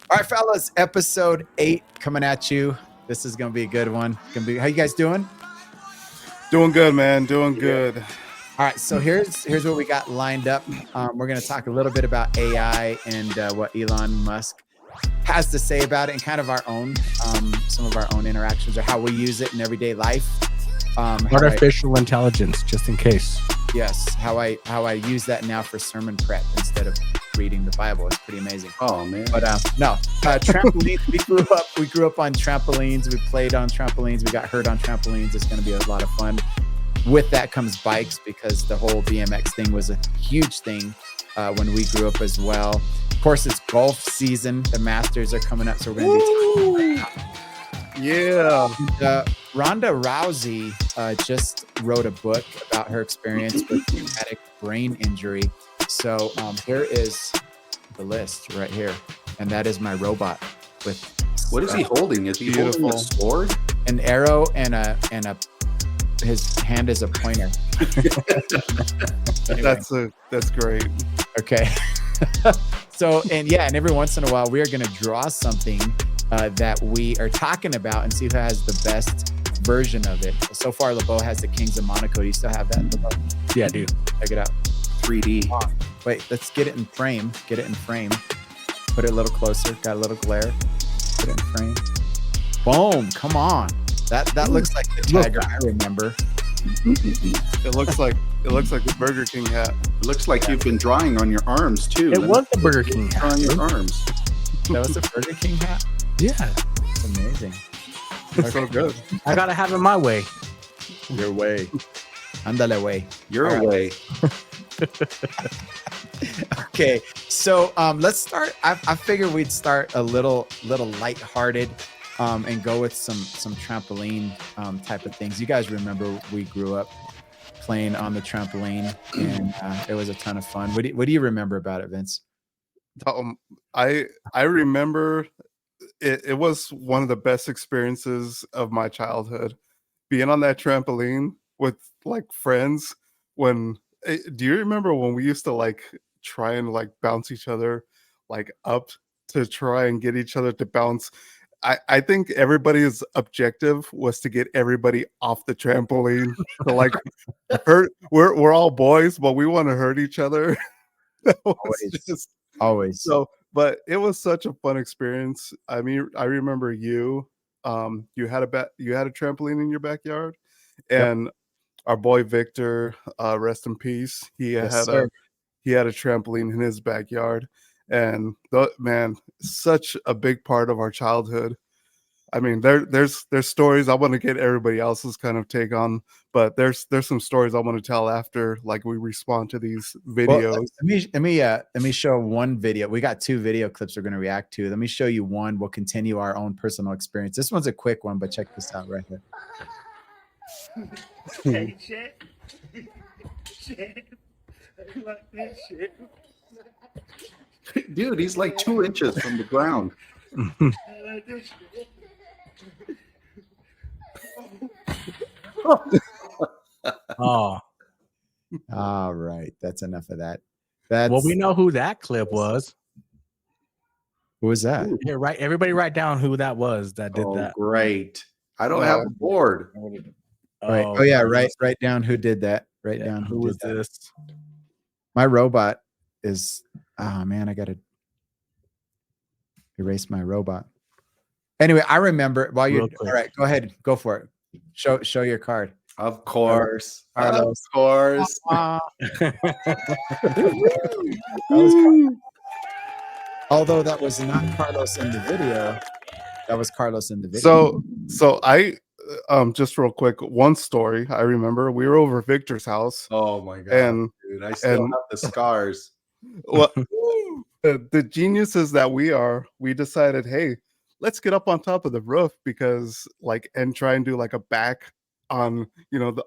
All right, fellas, episode 8 coming at you. This is gonna be a good one. How you guys doing? Doing good, man. Doing good. All right, so here's what we got lined up. We're gonna talk a little bit about AI and what Elon Musk has to say about it, and kind of our own, some of our own interactions or how we use it in everyday life. Artificial intelligence, just in case. Yes, how I use that now for sermon prep instead of reading the Bible. It's pretty amazing. Oh man! But trampolines. We grew up on trampolines. We played on trampolines. We got hurt on trampolines. It's going to be a lot of fun. With that comes bikes, because the whole BMX thing was a huge thing when we grew up as well. Of course, it's golf season. The Masters are coming up, so we're going to be Ronda Rousey just wrote a book about her experience with traumatic brain injury. So here is the list right here, and that is my robot with. What is he holding? Is he holding a sword? An arrow and a. His hand is a pointer. Anyway. That's great. Okay. So and every once in a while we are going to draw something that we are talking about and see who has the best version of it. So far, LeBeau has the Kings of Monaco. Do you still have that, LeBeau? Yeah, dude. Check it out. 3D. Wait, let's get it in frame. Get it in frame. Put it a little closer. Got a little glare. Put it in frame. Boom! Come on. That looks like the tiger I remember. It looks like the Burger King hat. It looks like you've been drawing on your arms too. It was the Burger King hat. On your arms. That was the Burger King hat. Yeah, it's amazing. It's so good. I gotta have it my way. Your way. Andale way. Your way. Okay, so let's start. I figured we'd start a little lighthearted, and go with some trampoline type of things. You guys remember we grew up playing on the trampoline, and it was a ton of fun. What do you remember about it, Vince? I remember it was one of the best experiences of my childhood, being on that trampoline with like friends. Do you remember when we used to like try and like bounce each other like up to try and get each other to bounce? I think everybody's objective was to get everybody off the trampoline. To like hurt. We're all boys, but we want to hurt each other. Always. So, but it was such a fun experience. I mean, I remember you had a trampoline in your backyard, and our boy Victor, rest in peace. He had a trampoline in his backyard, and man, such a big part of our childhood. I mean, there's stories I want to get everybody else's kind of take on, but there's some stories I want to tell after like we respond to these videos. Well, let me show one video. We got 2 video clips we're going to react to. Let me show you one. We'll continue our own personal experience. This one's a quick one, but check this out right here. Hey, shit. Like this shit. Dude, he's like 2 inches from the ground. Like this shit. Oh, all right. That's enough of that. Well, we know who that clip was. Who was that? Here, right. Everybody write down who that was that did that. Great. I don't have a board. Right. Oh yeah, write down who did that. Write down who was this. My robot is man, I gotta erase my robot. Anyway, I remember while you're all right, go ahead, go for it. Show your card. Of course. Carlos. Of course. Although that was not Carlos in the video. That was Carlos in the video. So I just real quick, one story I remember. We were over Victor's house. Oh my god, and dude, I still have the scars. Well, the geniuses that we decided, hey, let's get up on top of the roof and try and do like a back on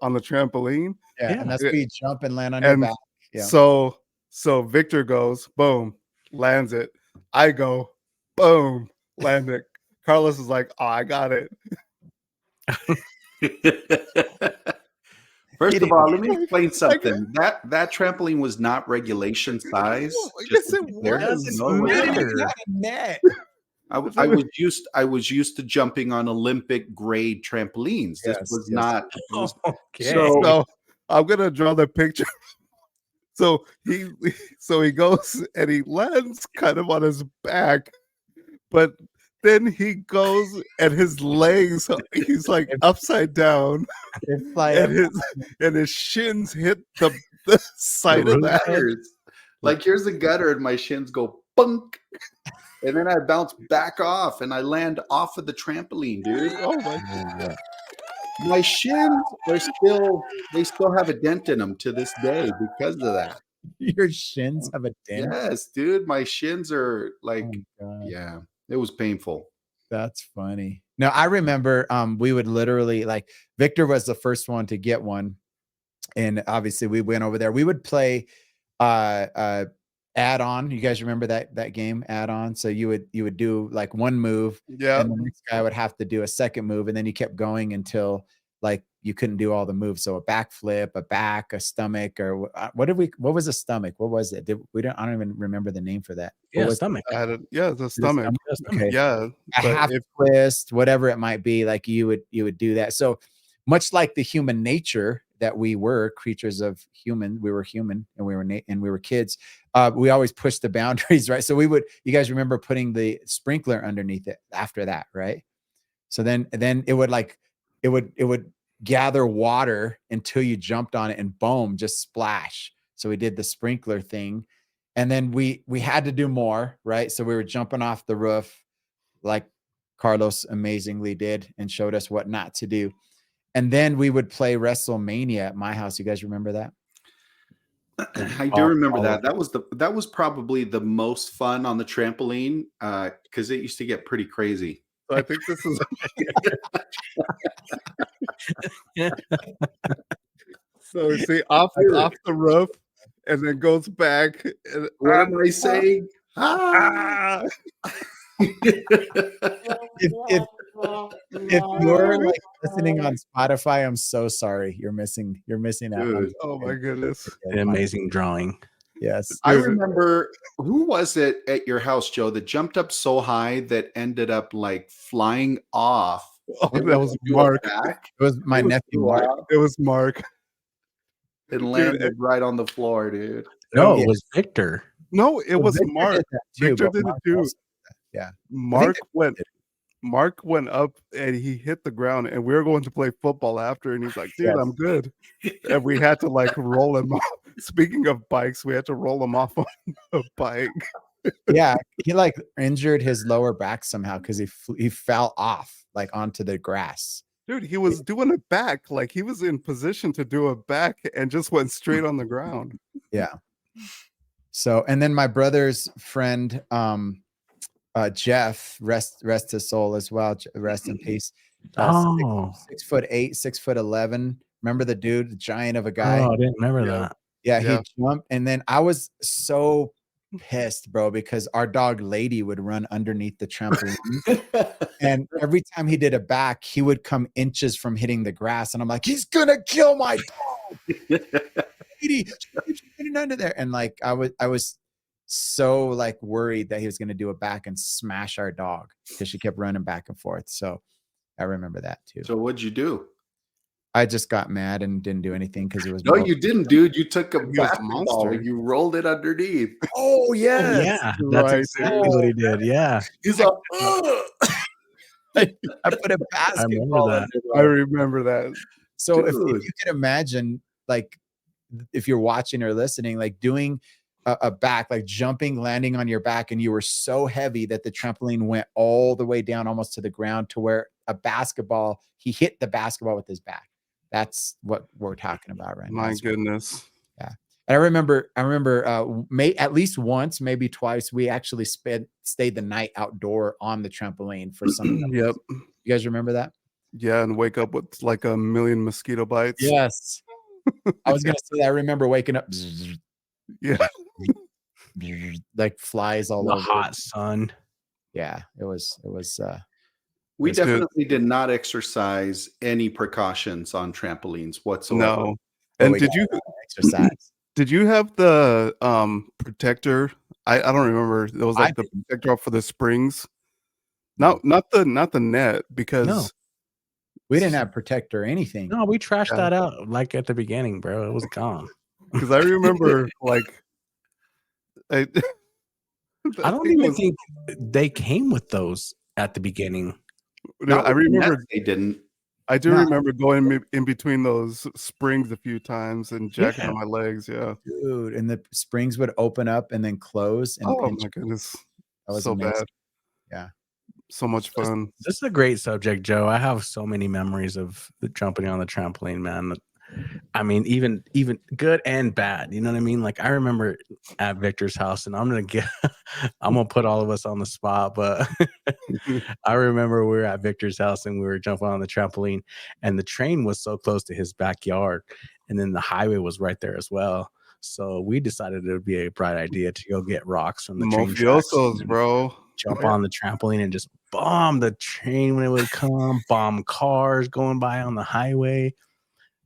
on the trampoline. Yeah, and that's where you jump and land on your back. Yeah. So Victor goes, boom, lands it. I go, boom, land it. Carlos is like, oh, I got it. First of all, let me explain something. That trampoline was not regulation size. Yes, it was. Doesn't matter. I was used to jumping on Olympic grade trampolines. This Yes, was yes. not. It was, Okay. So I'm gonna draw the picture. So he goes and he lands kind of on his back, but then he goes and his legs, he's like upside down, They fly up. and his shins hit the side The of that. gutters. Like here's the gutter, and my shins go bunk, and then I bounce back off, and I land off of the trampoline, dude. Oh my Yeah. My shins are still have a dent in them to this day because of that. Your shins have a dent. Yes, dude, my shins are like, Oh, God. yeah, it was painful. That's funny. No, I remember we would literally like Victor was the first one to get one. And obviously we went over there. We would play add on. You guys remember that game add on? So you would do like one move, Yeah. and the next guy would have to do a second move, and then you kept going until like you couldn't do all the moves. So a backflip, a back, a stomach, or what was a stomach? What was it? I don't even remember the name for that. What Yeah, was stomach. The stomach. Okay. Yeah. A but half twist, whatever it might be, like you would do that. So much like the human nature that we were creatures of human, we were human and we were kids. We always pushed the boundaries, right? So you guys remember putting the sprinkler underneath it after that, right? So then it would gather water until you jumped on it and boom, just splash. So we did the sprinkler thing. And then we had to do more, right? So we were jumping off the roof like Carlos amazingly did and showed us what not to do. And then we would play WrestleMania at my house. You guys remember that? I do remember that. That was probably the most fun on the trampoline because it used to get pretty crazy. So I think this is so see off the roof and then goes back. And, What am I saying? ah! If you're like listening on Spotify, I'm so sorry. You're missing out. Dude, oh my goodness. An amazing drawing. Yes. I remember, who was it at your house, Joe, that jumped up so high that ended up like flying off? Oh, that was Mark. It was my nephew Mark. It was Mark. It landed right on the floor, dude. No, Yeah. it was Victor. No, it was Victor Mark. did that too, Victor but did it Mark too. also did that. Yeah. Mark went up and he hit the ground, and we were going to play football after, and he's like, dude, Yes. I'm good. And we had to like roll him off. Speaking of bikes, we had to roll him off on a bike. Yeah, he like injured his lower back somehow because he fell off like onto the grass. Dude, he was doing it back. Like he was in position to do a back and just went straight on the ground. Yeah. So, and then my brother's friend, Jeff, rest his soul as well. Rest in peace. Oh, 6'8", 6'11". Remember the dude, the giant of a guy? I didn't remember Yeah. that. Yeah, Yeah. he jumped, and then I was so pissed, bro, because our dog Lady would run underneath the trampoline, and every time he did a back, he would come inches from hitting the grass, and I'm like, he's gonna kill my dog. Lady, she's getting under there, and like I was so like worried that he was gonna do a back and smash our dog because she kept running back and forth. So I remember that too. So what'd you do? I just got mad and didn't do anything because it was No, you didn't, dude. You took a He was a basketball monster. and you rolled it underneath. Oh yes. Yeah, that's Right. exactly what he did. Yeah, He's like, I put a basketball that. under I there. remember that. So if Dude. you can imagine, like, if you're watching or listening, like doing a back, like jumping, landing on your back, and you were so heavy that the trampoline went all the way down almost to the ground to where he hit the basketball with his back. That's what we're talking about right now. My goodness. And I remember at least once, maybe twice, we actually stayed the night outdoor on the trampoline for some. Yep. You guys remember that? Yeah, and wake up with like a million mosquito bites. Yes. I was gonna say that. I remember waking up Yeah. like flies all the over. hot sun. Yeah, it was we That's good. definitely did not exercise any precautions on trampolines whatsoever. No. And we did got you exercise. did you have the protector? I don't remember. It was I like the protector for the springs. not the net, because No. We didn't have protector or anything. No, we trashed Yeah. that out like at the beginning, bro. It was gone. because I remember like I I don't even think they came with those at the beginning. Not I with the remember nets, they didn't. I do No. remember going in between those springs a few times and jacking Yeah. on my legs. Yeah. Dude, and the springs would open up and then close and Oh pinch. my goodness. That was So amazing. bad. Yeah. So much fun. This is a great subject, Joe. I have so many memories of jumping on the trampoline, man. I mean, even good and bad. You know what I mean? Like I remember at Victor's house, and I'm gonna put all of us on the spot, but I remember we were at Victor's house and we were jumping on the trampoline, and the train was so close to his backyard, and then the highway was right there as well. So we decided it would be a bright idea to go get rocks from the train tracks Mafiosos, and bro. jump on the trampoline and just bomb the train when it would come, bomb cars going by on the highway.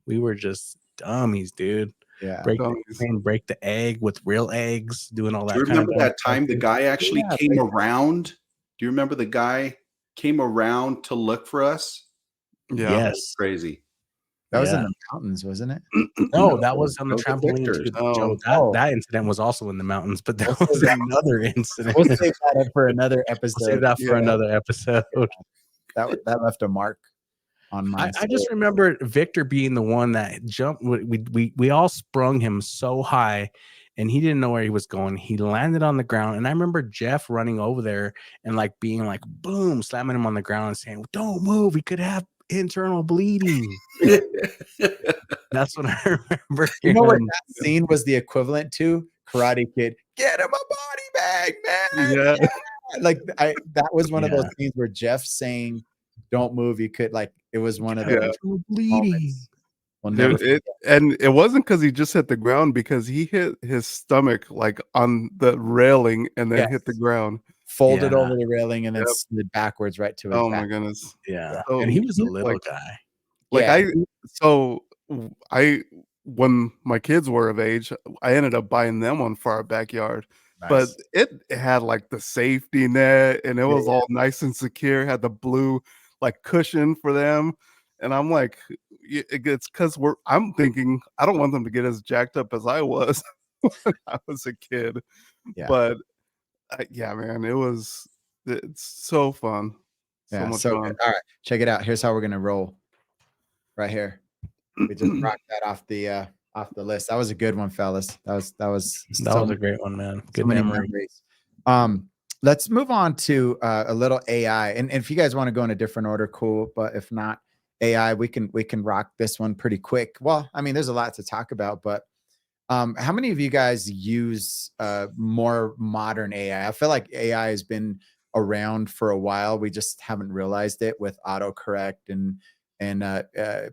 We were just dummies, dude. Yeah. Break the Dummies. train, break the egg with real eggs, doing all that. Do you remember kind of that time the guy actually Yeah, came around? Do you remember the guy came around to look for us? Yeah. Yes. Crazy. That was in Yeah. the mountains, wasn't it? No, that was on the that was at trampoline Victor's. too. Oh. Joe, Oh. that incident was also in the mountains, but there We'll was save that. another incident. We'll save that up for another We'll episode. save that for Yeah. another episode. That left a mark on my I just remember Victor being the one that jumped. We all sprung him so high, and he didn't know where he was going. He landed on the ground, and I remember Jeff running over there and like being like, boom, slamming him on the ground and saying, "Don't move. He could have internal bleeding." That's what I remember. You know what hearing. that scene was the equivalent to? Karate Kid. Get him a body bag, man. Yeah. Like that was one of those Yeah. scenes where Jeff saying, "Don't move." You could like it was one of Yeah. those Internal bleeding. moments. We'll never And it wasn't because he just hit the ground, because he hit his stomach like on the railing and then hit the Yes. ground. folded Yeah. over the railing and then Yep. slid backwards right to his Oh back. my goodness. Yeah, So, and he was a little like- guy. Like Yeah. when my kids were of age, I ended up buying them one for our backyard. But Nice. it had like the safety net, and it was all nice and secure, had the blue like cushion for them. And I'm like, it's because I'm thinking I don't want them to get as jacked up as I was when I was a kid. Yeah. But yeah, man, it's so fun. So Yeah, much so fun. good. All right, check it out. Here's how we're gonna roll. Right here. We just rocked that off the list. That was a good one, fellas. That was That so was a great one, man. so Good many memory. memories. Let's move on to a little AI. And if you guys want to go in a different order, cool. But if not, AI, we can rock this one pretty quick. Well, I mean, there's a lot to talk about, but how many of you guys use more modern AI? I feel like AI has been around for a while. We just haven't realized it with autocorrect and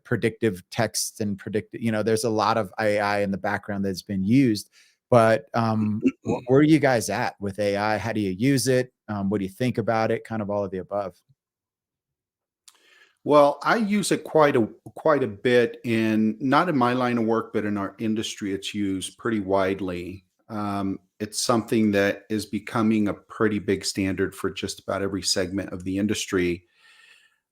predictive text and there's a lot of AI in the background that's been used. But where are you guys at with AI? How do you use it? What do you think about it? Kind of all of the above. Well, I use it quite a bit not in my line of work, but in our industry, it's used pretty widely. It's something that is becoming a pretty big standard for just about every segment of the industry.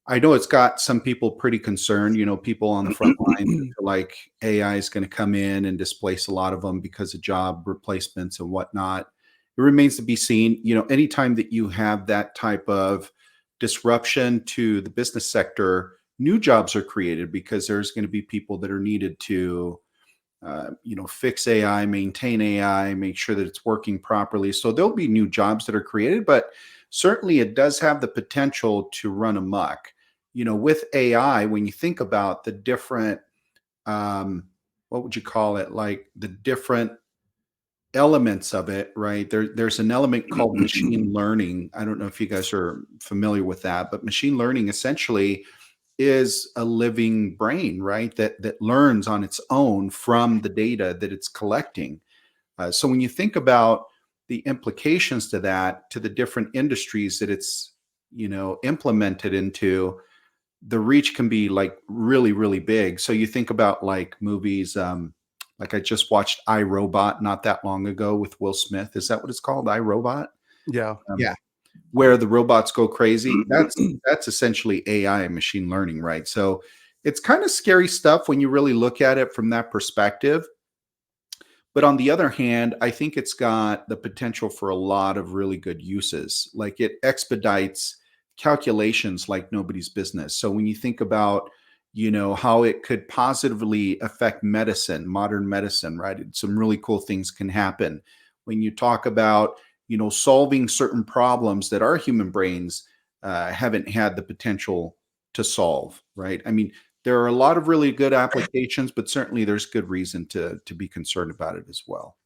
I know it's got some people pretty concerned, people on the front line, like AI is going to come in and displace a lot of them because of job replacements and whatnot. It remains to be seen. Anytime that you have that type of disruption to the business sector, new jobs are created because there's going to be people that are needed to, fix AI, maintain AI, make sure that it's working properly. So there'll be new jobs that are created, but certainly it does have the potential to run amok. With AI, when you think about the different, what would you call it? Like the different elements of it, right? There's an element called machine learning. I don't know if you guys are familiar with that, but machine learning essentially is a living brain, right? That learns on its own from the data that it's collecting. So when you think about the implications to that, to the different industries that it's, implemented into, the reach can be like really, really big. So you think about like movies, like I just watched iRobot not that long ago with Will Smith. Is that what it's called? iRobot? Yeah. Yeah. where the robots go crazy, that's essentially AI and machine learning, right? So it's kind of scary stuff when you really look at it from that perspective. But on the other hand, I think it's got the potential for a lot of really good uses. Like it expedites calculations like nobody's business. So when you think about, how it could positively affect medicine, modern medicine, right? Some really cool things can happen. When you talk about, solving certain problems that our human brains haven't had the potential to solve, right? I mean, there are a lot of really good applications, but certainly there's good reason to be concerned about it as well.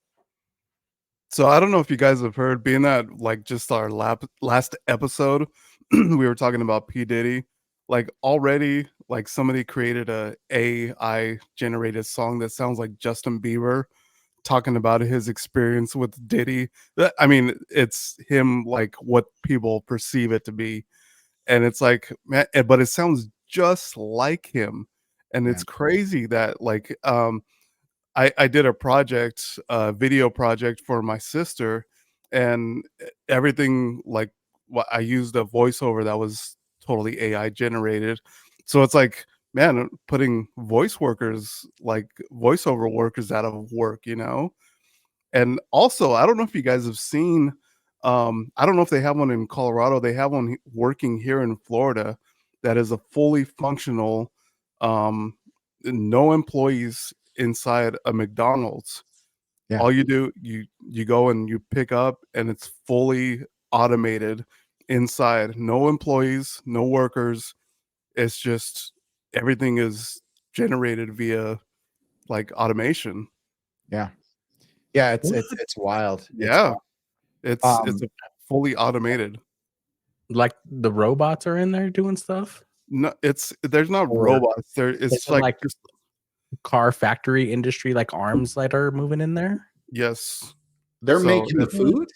So I don't know if you guys have heard, being that like just our last episode, we were talking about P. Diddy. Like already, like somebody created a AI generated song that sounds like Justin Bieber talking about his experience with Diddy. I mean, it's him like what people perceive it to be. And it's like, man, but it sounds just like him. And it's crazy that like I did a project, a video project for my sister, and everything like what I used a voiceover that was totally AI generated. So it's like, man, putting voice workers, like voiceover workers, out of work, And also, I don't know if you guys have seen, I don't know if they have one in Colorado. They have one working here in Florida that is a fully functional, um, no employees inside a McDonald's. Yeah. All you do, you go and you pick up, and it's fully automated inside. No employees, no workers. It's just everything is generated via like automation. Yeah. Yeah. It's wild. It's Yeah. wild. It's a fully automated. Like the robots are in there doing stuff. No, there's not Or robots. There is it's it like like just car factory industry, like arms that are moving in there? yes. They're So making the food?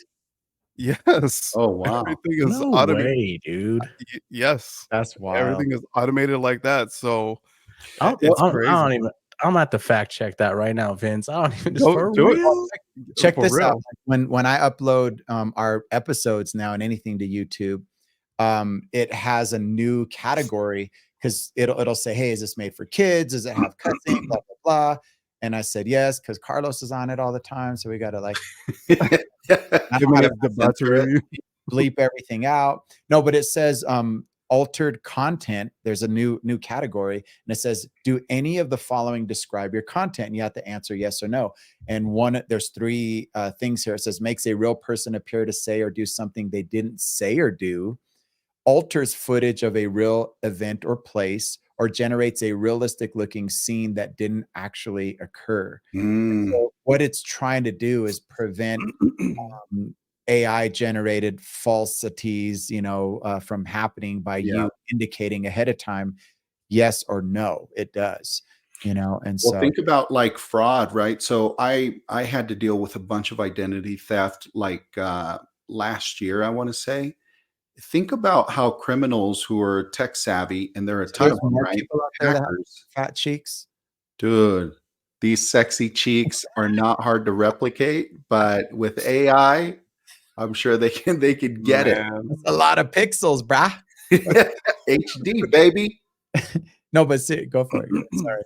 yes. Oh, wow. Everything is No automated. way, dude. Yes. That's wild. Everything is automated like that. So I it's don't crazy. even. I'm at the fact check that right now, Vince. I don't even just Go for do it. real. Check For this real. out. When I upload our episodes now and anything to YouTube, it has a new category because it'll say, hey, is this made for kids? Does it have cussing? Blah blah blah. And I said yes, because Carlos is on it all the time. So we gotta like I Give know me how the to butts review. bleep everything out. No, but it says altered content. There's a new category, and it says, do any of the following describe your content? And you have to answer yes or no. And there's three things here. It says makes a real person appear to say or do something they didn't say or do, alters footage of a real event or place, or generates a realistic looking scene that didn't actually occur. So what it's trying to do is prevent AI generated falsities, from happening by you indicating ahead of time, yes or no, it does, and Well, so think about like fraud, right? So I had to deal with a bunch of identity theft like last year, I want to say. Think about how criminals who are tech savvy, and there are a ton there's of them, more right? people out there that have Hackers. fat cheeks. Dude, these sexy cheeks are not hard to replicate, but with AI, I'm sure they can get Man. That's a lot of pixels, brah. it. HD, baby. No, but go for it. Sorry.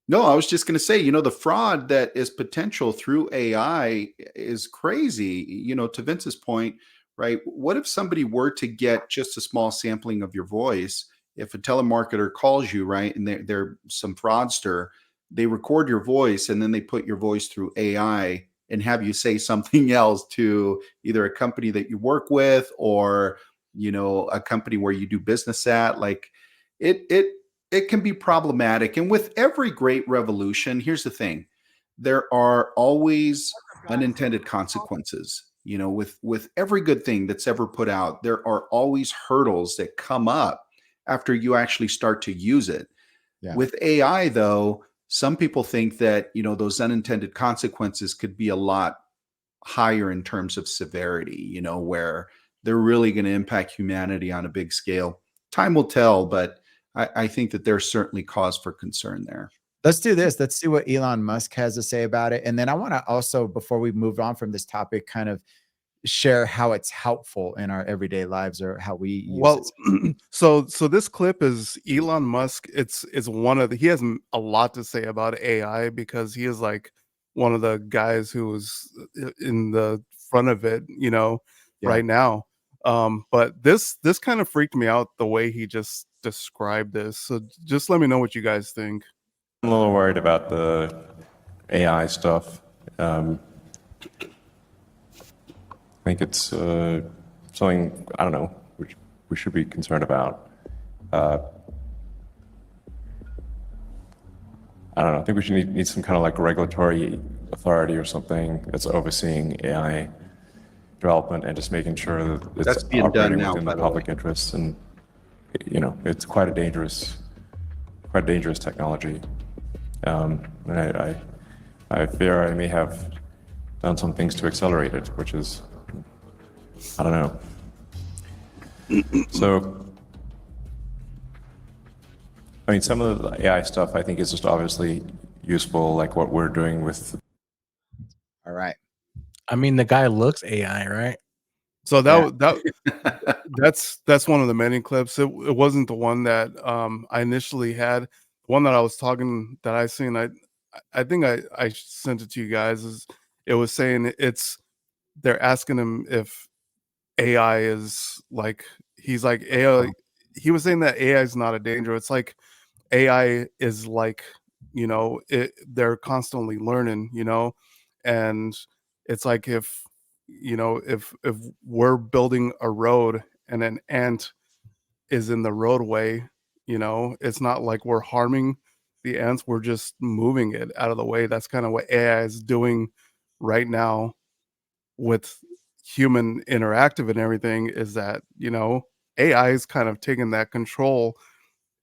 No, I was just going to say, the fraud that is potential through AI is crazy. To Vince's point, right? What if somebody were to get just a small sampling of your voice? If a telemarketer calls you, right, and they're some fraudster, they record your voice and then they put your voice through AI and have you say something else to either a company that you work with or, a company where you do business at. Like it can be problematic. And with every great revolution, here's the thing: there are always unintended consequences. With every good thing that's ever put out, there are always hurdles that come up after you actually start to use it. Yeah. With AI, though, some people think that those unintended consequences could be a lot higher in terms of severity. Where they're really going to impact humanity on a big scale. Time will tell, but I think that there's certainly cause for concern there. Let's do this. Let's see what Elon Musk has to say about it. And then I want to also, before we move on from this topic, kind of share how it's helpful in our everyday lives or how we use Well, it. so this clip is Elon Musk. It's one of he has a lot to say about AI because he is like one of the guys who was in the front of it, Yeah. right now. But this kind of freaked me out the way he just described this. So just let me know what you guys think. I'm a little worried about the AI stuff. I think it's something, I don't know, which we should be concerned about. I don't know, I think we should need some kind of like regulatory authority or something that's overseeing AI development and just making sure that it's That's being done operating now, within by the the way. public interest. And, it's quite a dangerous technology. And I fear I may have done some things to accelerate it, which is, I don't know. So, I mean, some of the AI stuff I think is just obviously useful, like what we're doing with. All right. I mean, the guy looks AI, right? So Yeah. that's one of the many clips. It wasn't the one that I initially had. The one that I was talking that I seen. I think I sent it to you guys. It was saying they're asking him if AI is like he's like AI. He was saying that AI is not a danger. It's like AI is like they're constantly learning, and it's like if if we're building a road and an ant is in the roadway, it's not like we're harming the ants, we're just moving it out of the way. That's kind of what AI is doing right now with human interactive and everything, is that AI is kind of taking that control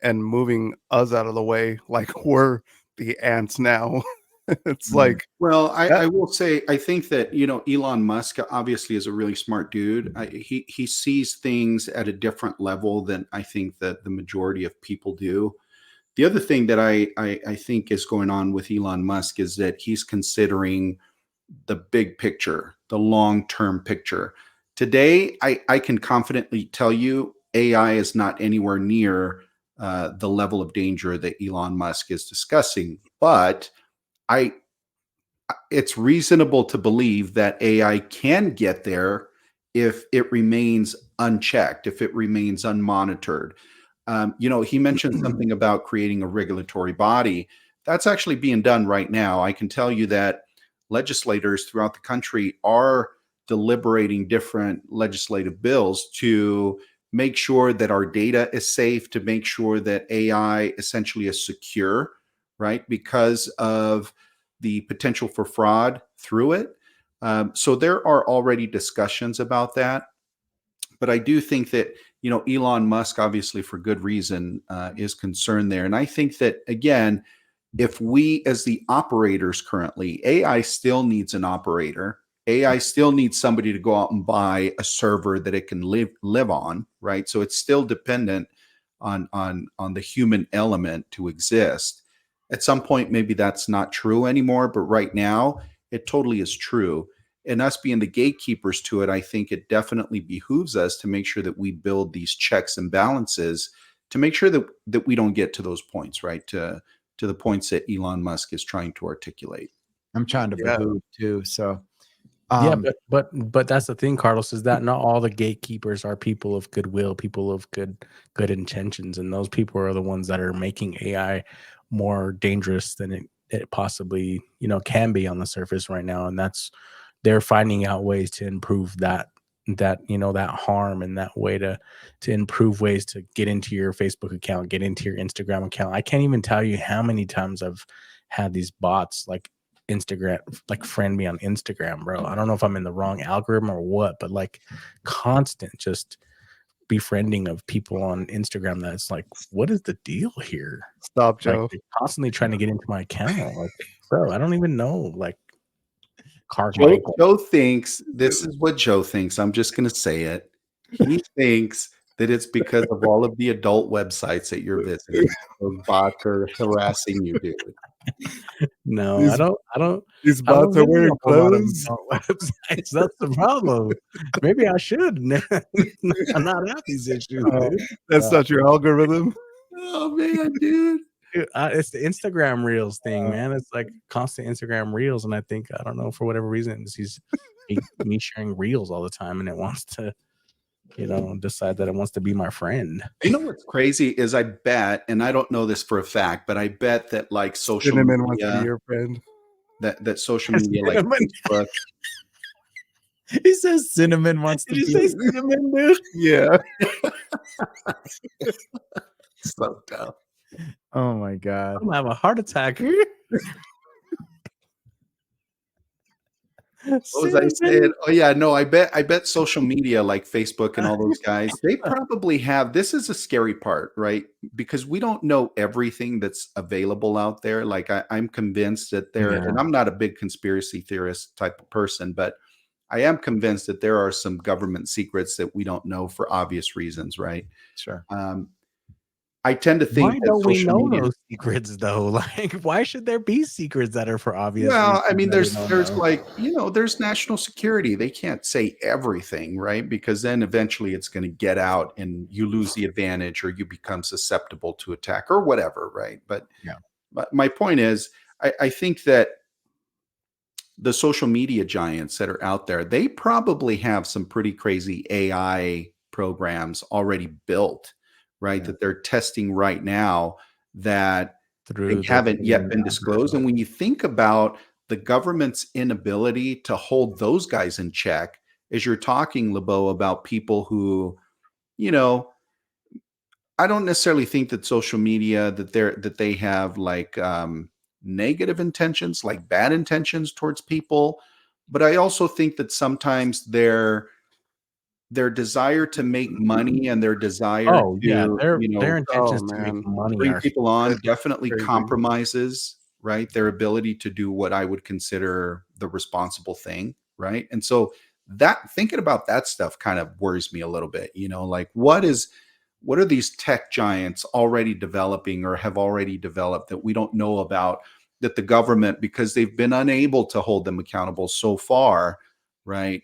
and moving us out of the way like we're the ants now. It's like Well, that. I will say, I think that, Elon Musk obviously is a really smart dude. He sees things at a different level than I think that the majority of people do. The other thing that I think is going on with Elon Musk is that he's considering the big picture, the long-term picture. Today, I can confidently tell you AI is not anywhere near the level of danger that Elon Musk is discussing, but I it's reasonable to believe that AI can get there if it remains unchecked, if it remains unmonitored. He mentioned something about creating a regulatory body. That's actually being done right now. I can tell you that legislators throughout the country are deliberating different legislative bills to make sure that our data is safe, to make sure that AI essentially is secure, right? Because of the potential for fraud through it. So there are already discussions about that. But I do think that, Elon Musk, obviously for good reason, is concerned there. And I think that, again, if we as the operators currently, AI still needs an operator. AI still needs somebody to go out and buy a server that it can live on, right? So it's still dependent on the human element to exist. At some point, maybe that's not true anymore, but right now, it totally is true. And us being the gatekeepers to it, I think it definitely behooves us to make sure that we build these checks and balances to make sure that we don't get to those points, right? To the points that Elon Musk is trying to articulate. I'm trying to Yeah. behoove too. So Yeah, but that's the thing, Carlos, is that not all the gatekeepers are people of goodwill, people of good intentions, and those people are the ones that are making AI more dangerous than it possibly can be on the surface right now, and they're finding out ways to improve that harm, and that way to improve ways to get into your Facebook account, get into your Instagram account. I can't even tell you how many times I've had these bots like Instagram, like friend me on Instagram, bro. I don't know if I'm in the wrong algorithm or what, but like constant just befriending of people on Instagram that's like, what is the deal here? Stop, Like Joe. they're constantly trying to get into my account. Like, bro, I don't even know. Like Carmichael. Joe thinks, this is what Joe thinks. I'm just going to say it. He thinks that it's because of all of the adult websites that you're visiting. Those bots are harassing you, dude. No, I don't. These I bots don't are visit wearing a whole lot of clothes. adult websites. That's the problem. Maybe I should not have these issues, Oh, dude. that's not your algorithm. Oh man, dude. Dude, it's the Instagram Reels thing, man. It's like constant Instagram Reels, and I think I don't know for whatever reason it sees me sharing Reels all the time, and it wants to, decide that it wants to be my friend. You know what's crazy is I bet, and I don't know this for a fact, but I bet that like social Cinnamon wants to be media, your friend. that social media like Cinnamon. Facebook, He says Cinnamon wants to Did you be. say cinnamon, dude? Yeah. so tough. Oh my god. I'm gonna have a heart attack. What was I saying? Oh yeah, no, I bet social media like Facebook and all those guys, they probably have, this is a scary part, right? Because we don't know everything that's available out there. Like I'm convinced that there, Yeah. and I'm not a big conspiracy theorist type of person, but I am convinced that there are some government secrets that we don't know for obvious reasons, right? Sure. I tend to think Why that don't we social know media. those secrets though? Like, why should there be secrets that are for obvious Well, I reasons mean, that we there's don't there's know? like, there's national security. They can't say everything, right? Because then eventually it's going to get out and you lose the advantage or you become susceptible to attack or whatever, right? But Yeah. my point is, I think that the social media giants that are out there, they probably have some pretty crazy AI programs already built, right? Yeah. That they're testing right now that they Through the haven't yet human been disclosed. And when you think about the government's inability to hold those guys in check, as you're talking, LeBeau, about people who, you know, I don't necessarily think that social media that they have like negative intentions, like bad intentions towards people, but I also think that sometimes their desire to make money and their desire Oh yeah, to, their Oh intentions to make man. money bring are people on It's definitely crazy. compromises, right, their ability to do what I would consider the responsible thing, right? And so that, thinking about that stuff kind of worries me a little bit, like what are these tech giants already developing or have already developed that we don't know about, that the government, because they've been unable to hold them accountable so far, right?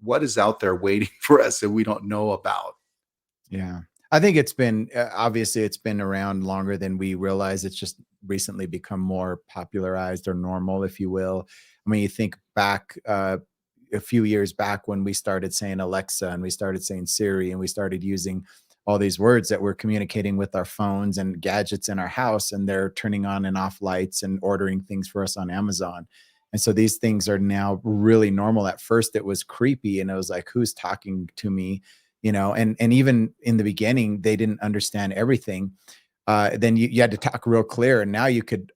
What is out there waiting for us that we don't know about? Yeah. I think it's been obviously it's been around longer than we realize. It's just recently become more popularized or normal, if you will. I mean, you think back a few years back when we started saying Alexa and we started saying Siri and we started using all these words that we're communicating with our phones and gadgets in our house, and they're turning on and off lights and ordering things for us on Amazon. And so these things are now really normal. At first it was creepy and it was like, who's talking to me? And even in the beginning, they didn't understand everything. Then you had to talk real clear, and now you could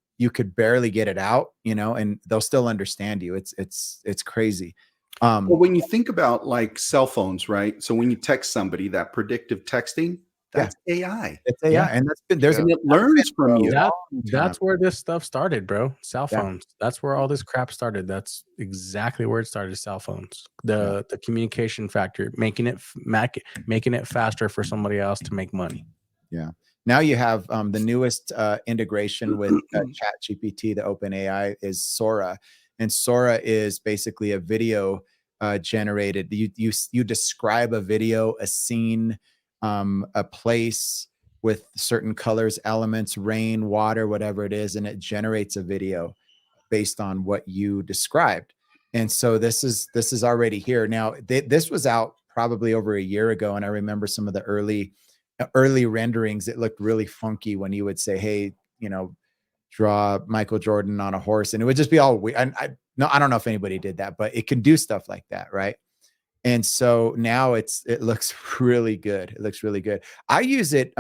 barely get it out, and they'll still understand you. It's crazy. Well, when you think about like cell phones, right? So when you text somebody, that predictive texting, that's AI. It's AI, Yeah. and And it learns from you. That's where this stuff started, bro. Cell Yeah. phones. That's where all this crap started. That's exactly where it started. Cell phones. The communication factor, making it faster for somebody else to make money. Yeah. Now you have the newest integration with ChatGPT, the OpenAI, is Sora, and Sora is basically a video generated. You describe a video, a scene, a place with certain colors, elements, rain, water, whatever it is, and it generates a video based on what you described. And so this is already here now. This was out probably over a year ago, and I remember some of the early renderings. It looked really funky when you would say, hey, draw Michael Jordan on a horse, and it would just be all weird. I don't know if anybody did that, but it can do stuff like that, right? And so now it looks really good. It looks really good. I use it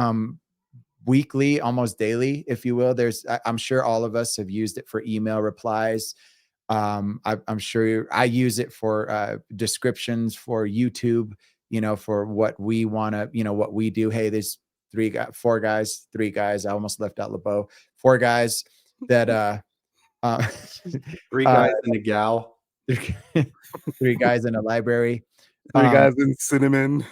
weekly, almost daily, if you will. I'm sure all of us have used it for email replies. I'm sure I use it for descriptions for YouTube, for what we want to, what we do. Hey, there's three guys. I almost left out LeBeau. 4 guys that Three guys and a gal. 3 guys in a library. 3 guys in cinnamon.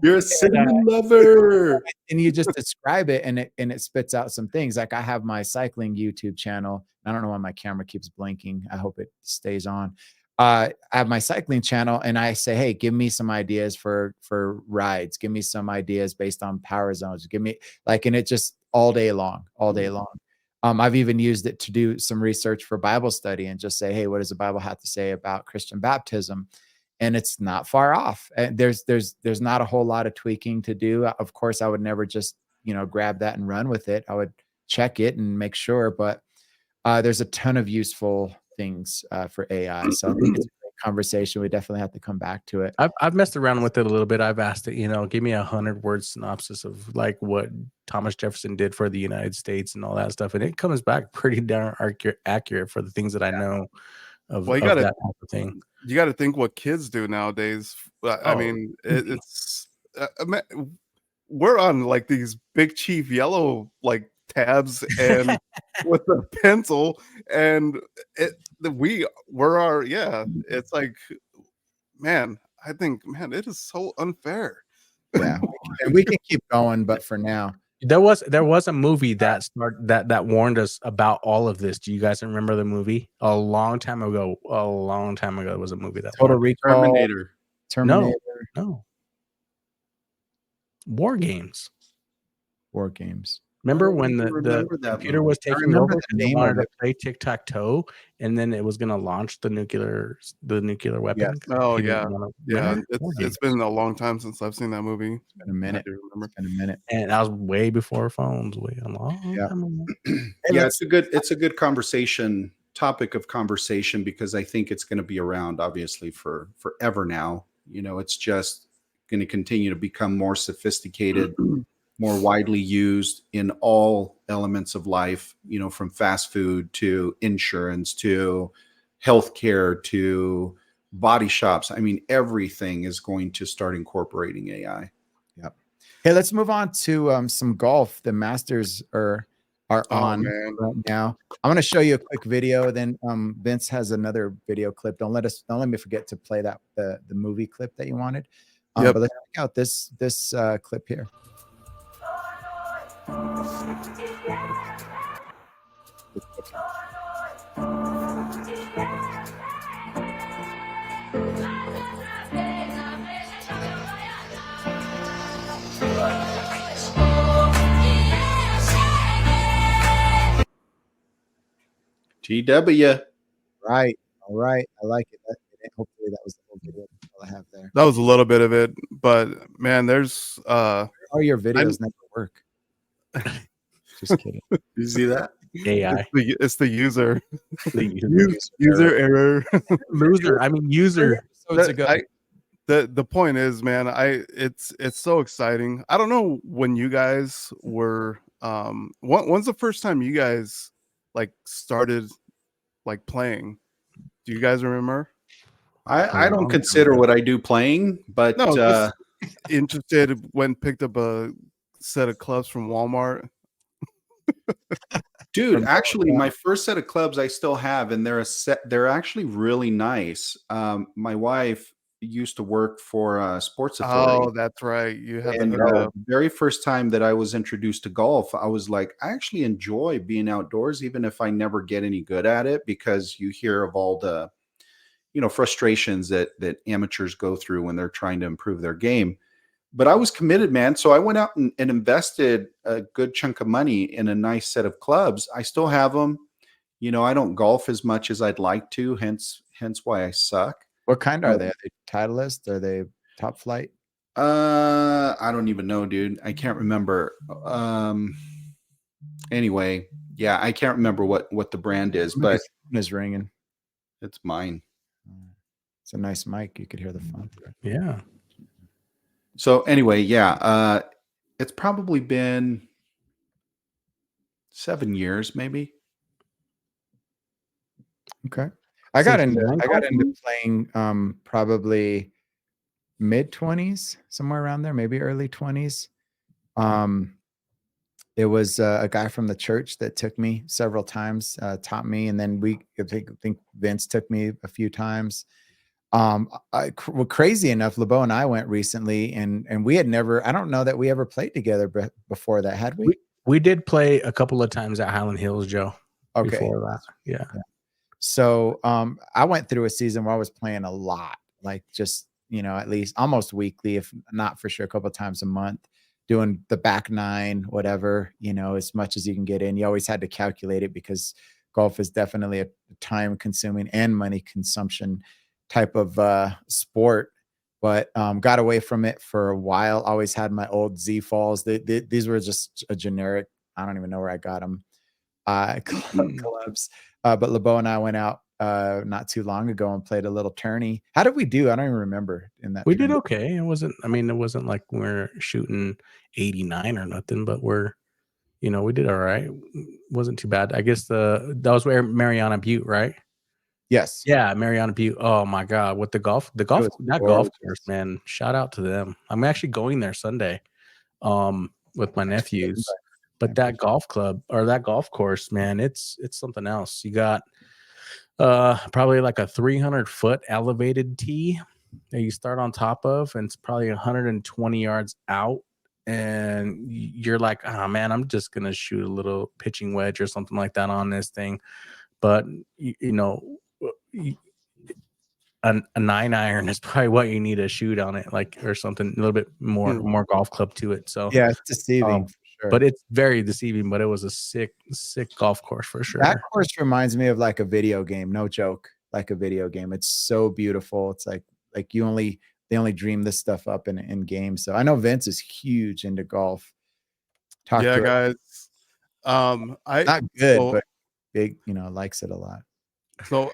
You're a cinnamon lover. And you just describe it, and it spits out some things. Like I have my cycling YouTube channel. I don't know why my camera keeps blinking. I hope it stays on. I have my cycling channel, and I say, hey, give me some ideas for rides. Give me some ideas based on power zones. Give me like, and it just all day long. I've even used it to do some research for Bible study and just say, hey, what does the Bible have to say about Christian baptism? And it's not far off. And there's not a whole lot of tweaking to do. Of course, I would never just, grab that and run with it. I would check it and make sure, but there's a ton of useful things for AI. So I think it's a great conversation. We definitely have to come back to it. I've messed around with it a little bit. I've asked it, give me 100-word synopsis of like what Thomas Jefferson did for the United States and all that stuff. And it comes back pretty darn accurate for the things that I know of, Well, of that type of thing. You got to think what kids do nowadays. I mean, it's we're on like these Big Chief Yellow like tabs and with a pencil, and it's like, man, I think, man, it is so unfair. Yeah, and we can keep going, but for now, There was a movie that warned us about all of this. Do you guys remember the movie? A long time ago, there was a movie that Total warned. Recall, Terminator, No. War Games. War Games. Remember when remember the that computer movie. was I taking remember over the and they name wanted of to it. play tic-tac-toe, and then it was going to launch the nuclear weapon? Yes. Oh, He didn't yeah. wanna- Yeah, remember? War Games. it's been a long time since I've seen that movie. It's been a minute. I do remember. It's been a minute. And that was way before phones. Way a long Yeah. time ago. Yeah, it's a good topic of conversation, because I think it's going to be around obviously for forever now. It's just going to continue to become more sophisticated, more widely used in all elements of life, from fast food to insurance to healthcare to body shops. I mean, everything is going to start incorporating AI. Yep. Hey, let's move on to some golf. The Masters are on right now. I'm going to show you a quick video. Then Vince has another video clip. Don't let me forget to play that the movie clip that you wanted. Yep. But let's check out this clip here. GW. Right. All right. I like it. Hopefully that was the whole video I have there. That was a little bit of it, but man, there's All your videos never work. Just kidding. You see that? AI. it's the user. The User error. loser. I mean, user. The point is, man, it's so exciting. I don't know when you guys were when's the first time you guys like started like playing? Do you guys remember? I don't consider what I do playing, but No, just interested when picked up a set of clubs from Walmart. dude, actually my first set of clubs I still have, and they're actually really nice. My wife used to work for Sports Authority. Oh, that's right. You have And the very first time that I was introduced to golf, I was like, I actually enjoy being outdoors, even if I never get any good at it, because you hear of all the, frustrations that amateurs go through when they're trying to improve their game. But I was committed, man. So I went out and invested a good chunk of money in a nice set of clubs. I still have them. I don't golf as much as I'd like to, hence why I suck. What kind are they? Are they Titleist? Are they Top Flight? I don't even know, dude. I can't remember. Anyway, yeah, I can't remember what the brand is, but Is ringing. it's mine. It's a nice mic. You could hear the phone. Yeah. So anyway, yeah, it's probably been 7 years, maybe. Okay. I got into playing probably mid-20s, somewhere around there, maybe early 20s. It was a guy from the church that took me several times, taught me, and then I think Vince took me a few times. Well, crazy enough, LeBeau and I went recently, and we had never. I don't know that we ever played together before that, had we? We did play a couple of times at Highland Hills, Joe. Okay. Before that, yeah. So I went through a season where I was playing a lot, like just at least almost weekly, if not for sure, a couple of times a month, doing the back nine, whatever, as much as you can get in. You always had to calculate it because golf is definitely a time consuming and money consumption type of sport. But got away from it for a while. Always had my old Z Falls. These were just a generic. I don't even know where I got them. Clubs. But LeBeau and I went out not too long ago and played a little tourney. How did we do? I don't even remember in that. We did okay. It wasn't like we're shooting 89 or nothing, but we did all right. Wasn't too bad. I guess that was where Mariana Butte, right? Yes. Yeah, Mariana Butte. Oh my God, with that golf course, man. Shout out to them. I'm actually going there Sunday, with my nephews. But that golf club or that golf course, man, it's something else. You got probably like a 300-foot elevated tee that you start on top of, and it's probably 120 yards out. And you're like, oh man, I'm just gonna shoot a little pitching wedge or something like that on this thing. But a 9-iron is probably what you need to shoot on it, like, or something a little bit more golf club to it. So yeah, it's deceiving for sure. But it's very deceiving. But it was a sick golf course for sure. That course reminds me of like a video game, no joke, like a video game. It's so beautiful. It's like they only dream this stuff up in games. So I know Vince is huge into golf. Guys. Not good, but big, likes it a lot. So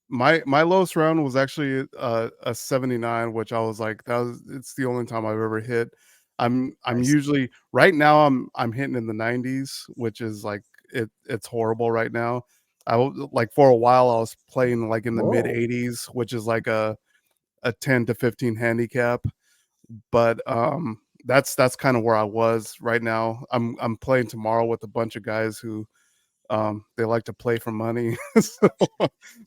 my lowest round was actually a 79, which I was like, it's the only time I've ever hit. I'm usually right now I'm hitting in the 90s, which is like it's horrible right now. I like for a while I was playing like in the mid 80s, which is like a 10 to 15 handicap. But that's kind of where I was right now. I'm playing tomorrow with a bunch of guys who they like to play for money. so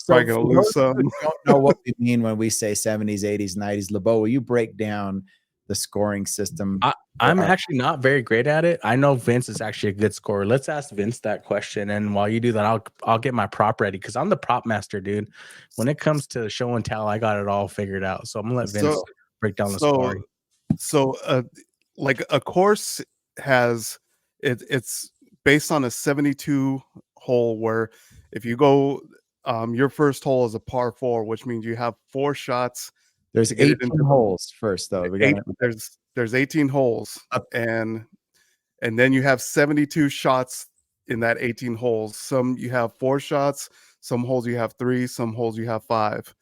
probably gonna lose some. Don't know what we mean when we say 70s, 80s, 90s. LeBeau, will you break down the scoring system? I'm actually not very great at it. I know Vince is actually a good scorer. Let's ask Vince that question, and while you do that, I'll get my prop ready because I'm the prop master, dude. When it comes to show and tell, I got it all figured out. So I'm gonna let Vince break down the scoring. So like a course has it's based on a 72 hole where if you go your first hole is a par 4, which means you have 4 shots. There's 18 holes first though. There's 18 holes and then you have 72 shots in that 18 holes. Some you have 4 shots, some holes you have 3, some holes you have 5.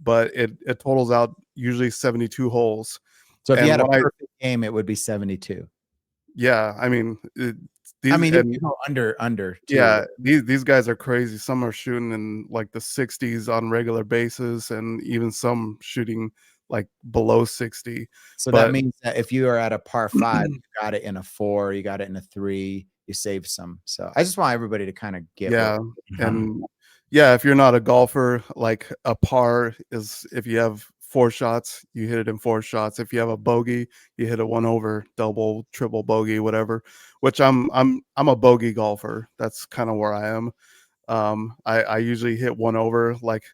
But it totals out usually 72 holes. So if you had a perfect game, it would be 72. Yeah, I mean, if you go under. Too. Yeah, these guys are crazy. Some are shooting in like the 60s on regular basis, and even some shooting like below 60. So that means that if you are at a par 5, you got it in a 4, you got it in a 3, you save some. So I just want everybody to kind of get and if you're not a golfer, like a par is if you have 4 shots, you hit it in 4 shots. If you have a bogey, you hit it 1 over, double, triple bogey, whatever. Which I'm a bogey golfer. That's kind of where I am. I usually hit 1 over. Like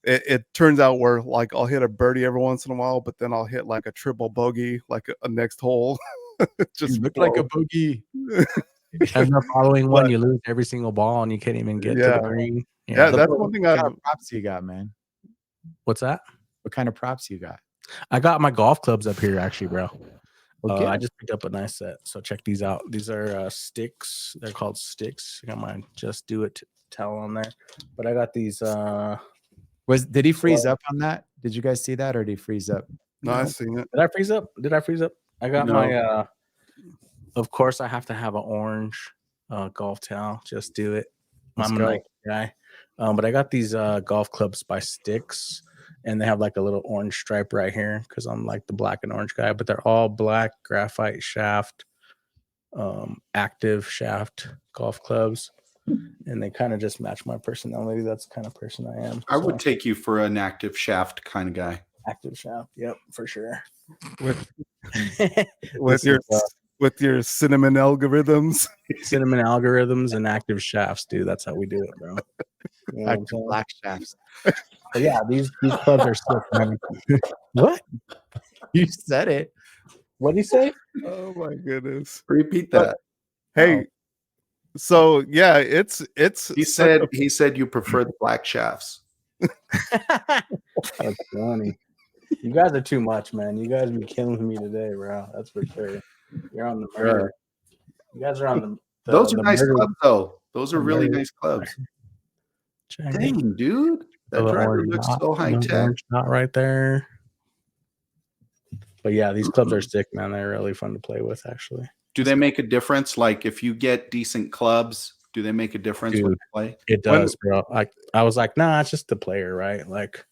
it turns out where like I'll hit a birdie every once in a while, but then I'll hit like a triple bogey, like a next hole. Just look like a bogey. And the following one, you lose every single ball, and you can't even get to the green. Yeah, that's one thing. What kind of props you got, man? What's that? What kind of props you got? I got my golf clubs up here, actually, bro. I just picked up a nice set, so check these out. These are sticks. They're called sticks. I got my Just Do It towel on there, but I got these. Did he freeze up on that? Did you guys see that, or did he freeze up? No, I seen it. Did I freeze up? I got my. Of course, I have to have an orange golf towel. Just Do It. I'm a Nike guy, but I got these golf clubs by Sticks. And they have like a little orange stripe right here because I'm like the black and orange guy, but they're all black graphite shaft, active shaft golf clubs. and they kind of just match my personality. That's the kind of person I am. I So, would take you for an active shaft kind of guy. active shaft. Yep, for sure. with This your is, with your cinnamon algorithms. cinnamon algorithms and active shafts, dude. That's how we do it, bro. You know what I'm Active saying? black shafts. But yeah, these clubs are sick, man. What? You said it. What did he say? Oh my goodness. Repeat But- that. Hey, so yeah, it's He said you prefer the black shafts. That's funny. You guys are too much, man. You guys be killing me today, bro. That's for sure. You're on the murder. You guys are on the Those are nice murder. clubs, though. Those are the really murder- nice clubs. Check it. Dang, dude. That The driver orange looks dot, so high the tech. orange dot right there. But yeah, these clubs are sick, man. They're really fun to play with, actually. Do they make a difference? Like if you get decent clubs, do they make a difference when Dude. you play? It does, bro. I was like, nah, it's just the player, right? Like,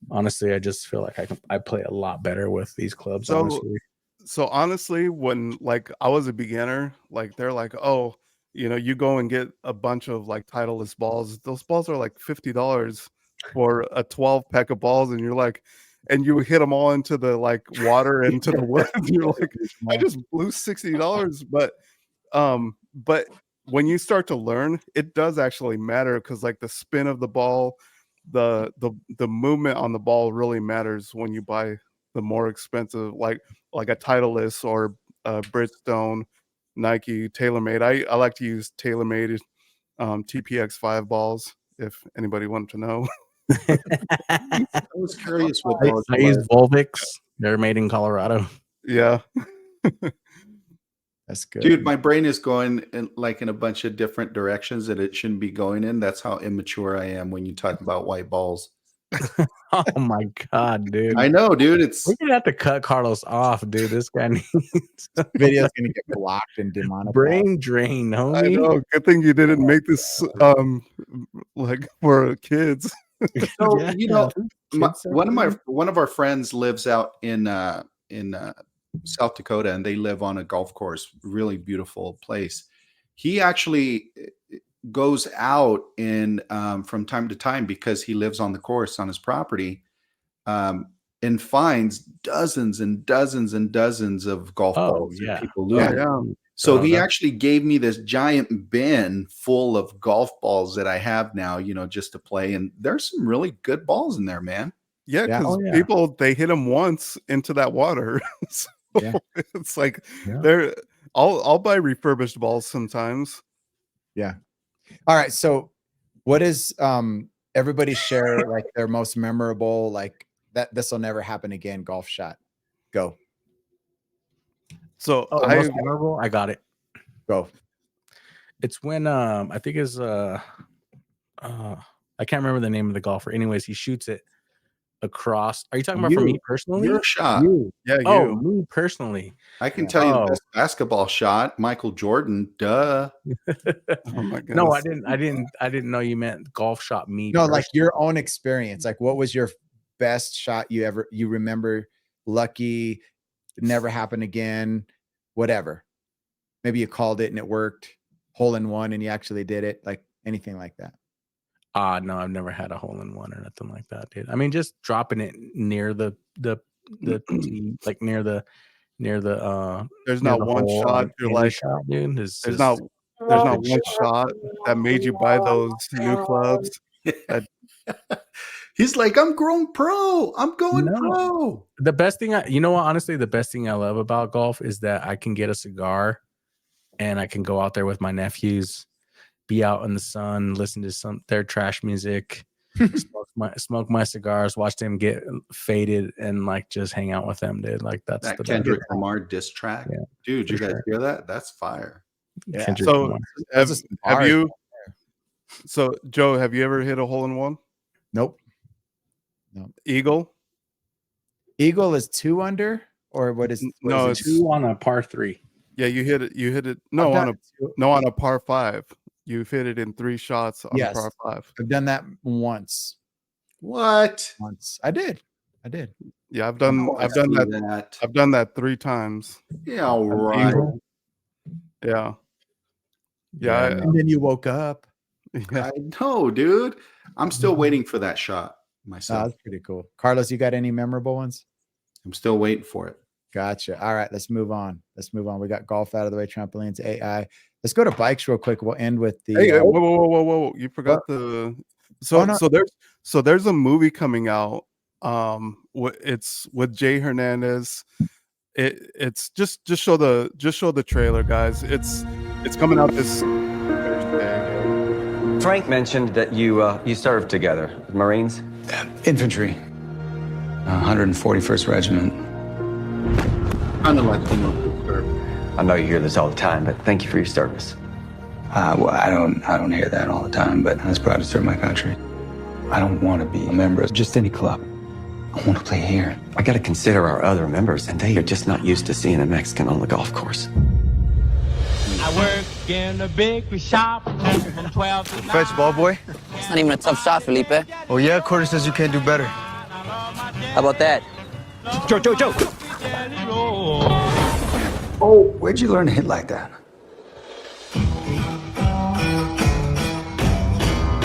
honestly, I just feel like I play a lot better with these clubs. So- Honestly, so honestly, when like I was a beginner, like they're like, oh, you go and get a bunch of like Titleist balls. Those balls are like $50 for a 12 pack of balls, and you're like, and you hit them all into the like water into the wood. And you're like, I just blew $60. But when you start to learn, it does actually matter because like the spin of the ball, the movement on the ball really matters when you buy the more expensive, like a Titleist or Bridgestone, Nike, TaylorMade. I like to use TaylorMade TPX5 balls if anybody wanted to know. I was curious what I those use were. Volvics. They're made in Colorado. Yeah. That's good. Dude, my brain is going in a bunch of different directions that it shouldn't be going in. That's how immature I am when you talk about white balls. Oh my god, dude! I know, dude. It's We're gonna have to cut Carlos off, dude. This guy needs Video's gonna get blocked and demonetized. brain drain, I homie. know. Good thing you didn't make this like for kids. so Yeah, you know, kids are one of our friends lives out in South Dakota, and they live on a golf course, really beautiful place. He actually goes out in from time to time because he lives on the course on his property, and finds dozens and dozens and dozens of golf Oh, balls that yeah. people Oh, lose. yeah. So Oh, he that's- actually gave me this giant bin full of golf balls that I have now, just to play. And there's some really good balls in there, man. Yeah, Yeah. because Oh, yeah. people they hit them once into that water. So Yeah. it's like Yeah. I'll buy refurbished balls sometimes. All right. So what is everybody share like their most memorable, like that this will never happen again golf shot? Go. So Oh, most memorable. I got it. Go. It's when I think is I can't remember the name of the golfer. Anyways, he shoots it across. Are you talking about for me personally? Your shot. You. yeah, Oh, you. me personally. I can tell you the Oh. best basketball shot, Michael Jordan. Duh. Oh my goodness. No, I didn't know you meant golf shot. Me. No, like personally. your own experience. Like what was your best shot you remember? Lucky, never happened again, whatever. Maybe you called it and it worked. Hole in one and you actually did it. Like anything like that. No, I've never had a hole in one or nothing like that, dude. I mean, just dropping it near the tee, like near the There's near not the one hole shot on you're any like shot, dude. Is there's just- not one shot that made you buy those new clubs. He's like, I'm grown pro. I'm going No. pro. the best thing honestly, the best thing I love about golf is that I can get a cigar and I can go out there with my nephews, be out in the sun, listen to their trash music, smoke my cigars, watch them get faded, and like just hang out with them, dude. Like that's That the Kendrick best. Lamar diss track. Yeah, Dude, for you guys sure. hear that? That's fire. Yeah. Kendrick So Lamar. have, Those are some have bars you right there. so Joe, have you ever hit a hole in one? Nope. Eagle? Eagle is 2 under or what is No, it? it's- 2 on a par 3. Yeah, you hit it. I've No, done on a it too. no on a par 5. You've hit it in 3 shots on Yes. a par 5. I've done that once. What? I did. Yeah, I've done Oh, I that. see that. I've done that 3 times. Yeah, all right. Yeah. Yeah, And then you woke up. yeah. I know, dude. I'm still waiting for that shot Oh, myself. that's pretty cool. Carlos, you got any memorable ones? I'm still waiting for it. Gotcha. All right, let's move on. We got golf out of the way, trampolines, AI. Let's go to bikes real quick. We'll end with the. Hey, whoa! You forgot the. So Oh, no. there's a movie coming out. It's with Jay Hernandez. It's just show the trailer, guys. It's coming out this Thursday. Frank mentioned that you served together, Marines. Infantry, 141st Regiment. Kind of like sir. I know you hear this all the time, but thank you for your service. Well, I don't hear that all the time, but I was proud to serve my country. I don't want to be a member of just any club. I want to play here. I got to consider our other members, and they are just not used to seeing a Mexican on the golf course. I work in a bakery shop from 12 to 9. Fetch, ball boy. It's not even a tough shot, Felipe. Oh, yeah? Corey says you can't do better. How about that? Joe. Oh, where'd you learn to hit like that?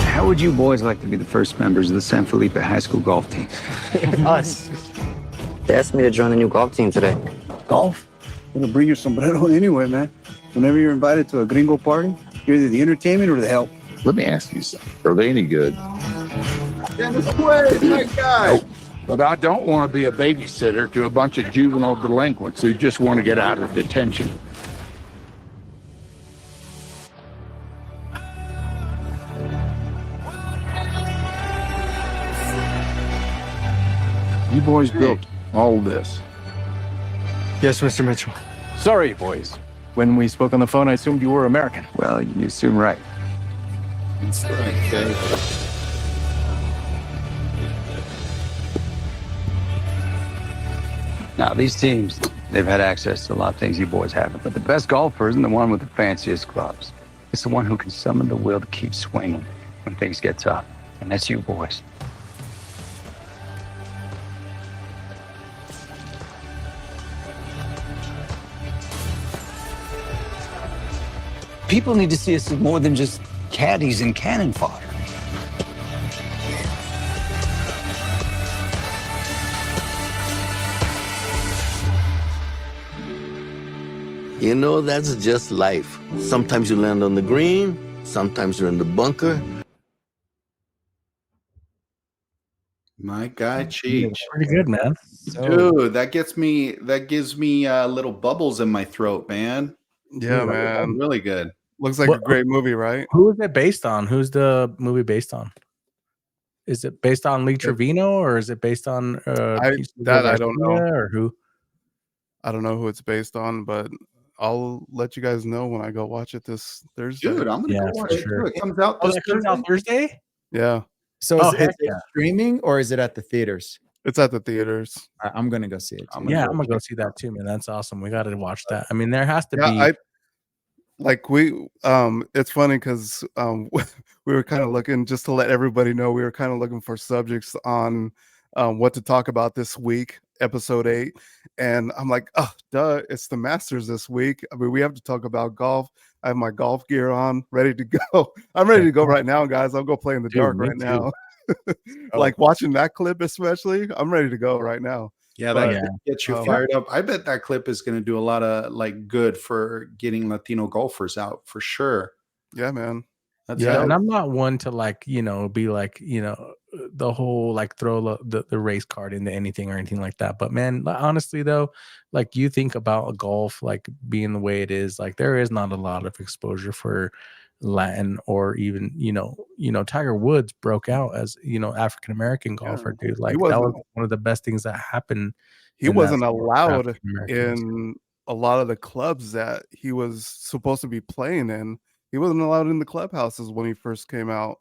How would you boys like to be the first members of the San Felipe High School golf team? Us. They asked me to join the new golf team today. Golf? It'll bring your sombrero anyway, man. Whenever you're invited to a gringo party, you're either the entertainment or the help. Let me ask you something. Are they any good? Dennis Quaid, my guy. But I don't want to be a babysitter to a bunch of juvenile delinquents who just want to get out of detention. You boys built all this. Yes, Mr. Mitchell. Sorry, boys. When we spoke on the phone, I assumed you were American. Well, you assume right. That's right, okay. Now, these teams, they've had access to a lot of things you boys haven't. But the best golfer isn't the one with the fanciest clubs. It's the one who can summon the will to keep swinging when things get tough. And that's you boys. People need to see us as more than just caddies and cannon fodder. You know, that's just life. Sometimes you land on the green, sometimes you're in the bunker. My guy, Cheech. Pretty good, man. Dude, that gives me little bubbles in my throat, man. Yeah, man. Really good. Looks like a great movie, right? Who is it based on? Who's the movie based on? Is it based on Lee Trevino, or is it based on I don't know. or who? I don't know who it's based on, but I'll let you guys know when I go watch it this Thursday. Dude, I'm gonna go watch it too. It comes out this comes out Thursday? Yeah. So is it streaming or is it at the theaters? It's at the theaters. I'm gonna go see it. I'm gonna go see that too, man. That's awesome. We got to watch that. I mean, there has to be. It's funny because we were kind of looking, just to let everybody know, we were kind of looking for subjects on what to talk about this week, episode 8, and I'm like, oh duh, it's the Masters this week. I mean, we have to talk about golf. I have my golf gear on, ready to go. I'm ready to go right now, guys. I'll go play in the dark right now. Like watching that clip, especially, I'm ready to go right now. Yeah, that gets you fired up. I bet that clip is going to do a lot of good for getting Latino golfers out for sure. Yeah, man. And I'm not one to be the whole throw the race card into anything or anything like that. But man, honestly though, you think about golf being the way it is, there is not a lot of exposure for Latin or even Tiger Woods broke out as African American golfer, dude. That was one of the best things that happened. He wasn't allowed in a lot of the clubs that he was supposed to be playing in. He wasn't allowed in the clubhouses when he first came out,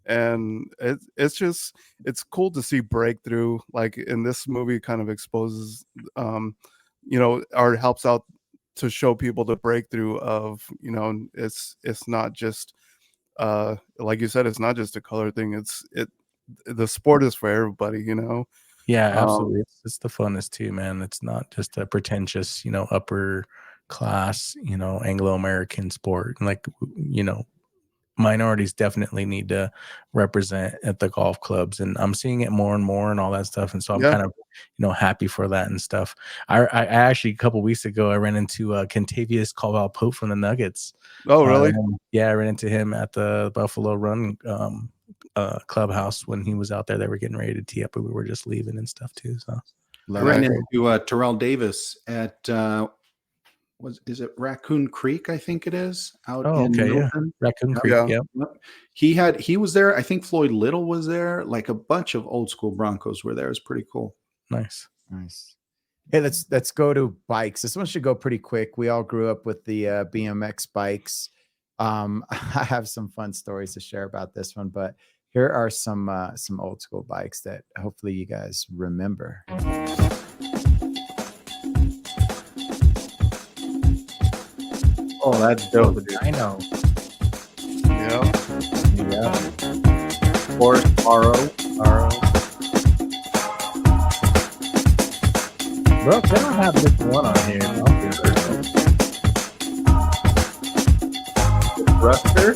and it's cool to see breakthrough. In this movie, kind of exposes, or helps out to show people the breakthrough of, it's not just like you said, it's not just a color thing. The sport is for everybody, Yeah, absolutely. It's the funnest too, man. It's not just a pretentious, upper class, Anglo-American sport. Like, minorities definitely need to represent at the golf clubs, and I'm seeing it more and more and all that stuff. And so I'm kind of, happy for that and stuff. I actually, a couple weeks ago, I ran into Kentavious Caldwell-Pope from the Nuggets. Oh, really? Yeah, I ran into him at the Buffalo Run clubhouse when he was out there. They were getting ready to tee up, but we were just leaving and stuff too. So I ran into Terrell Davis at is it Raccoon Creek? I think it is out in Milton. Raccoon Creek. Yeah. He was there. I think Floyd Little was there. Like a bunch of old school Broncos were there. It's pretty cool. Nice. Hey, let's go to bikes. This one should go pretty quick. We all grew up with the BMX bikes. I have some fun stories to share about this one, but here are some old school bikes that hopefully you guys remember. Oh, that's dope. I know. Yeah. Of course, RO. Bro, they don't have this one on here. Thruster?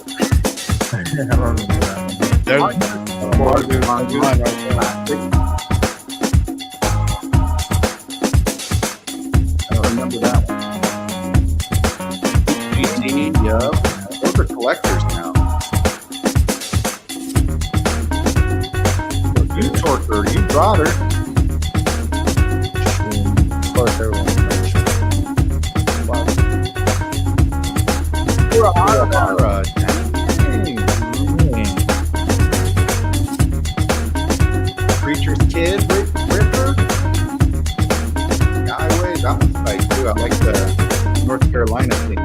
I don't remember that. I don't remember that one. GT, yeah. Those are collectors now. You torqued her, you brought her. Of course, everyone. Preacher's Kid, Ripper. Skyway, that one's tight too. I like the North Carolina thing.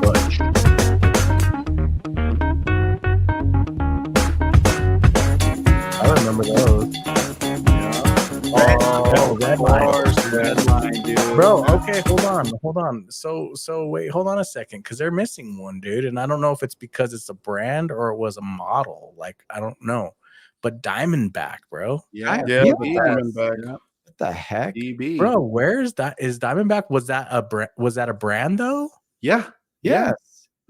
Clutch. I remember those. Oh, red line, dude. Bro, okay, hold on. So wait, hold on a second, because they're missing one, dude, and I don't know if it's because it's a brand or it was a model. Like, I don't know, but Diamondback, bro. Yeah, Diamondback. What the heck, DB. Bro? Where's that? Is Diamondback? Was that a brand though? Yeah. Yes.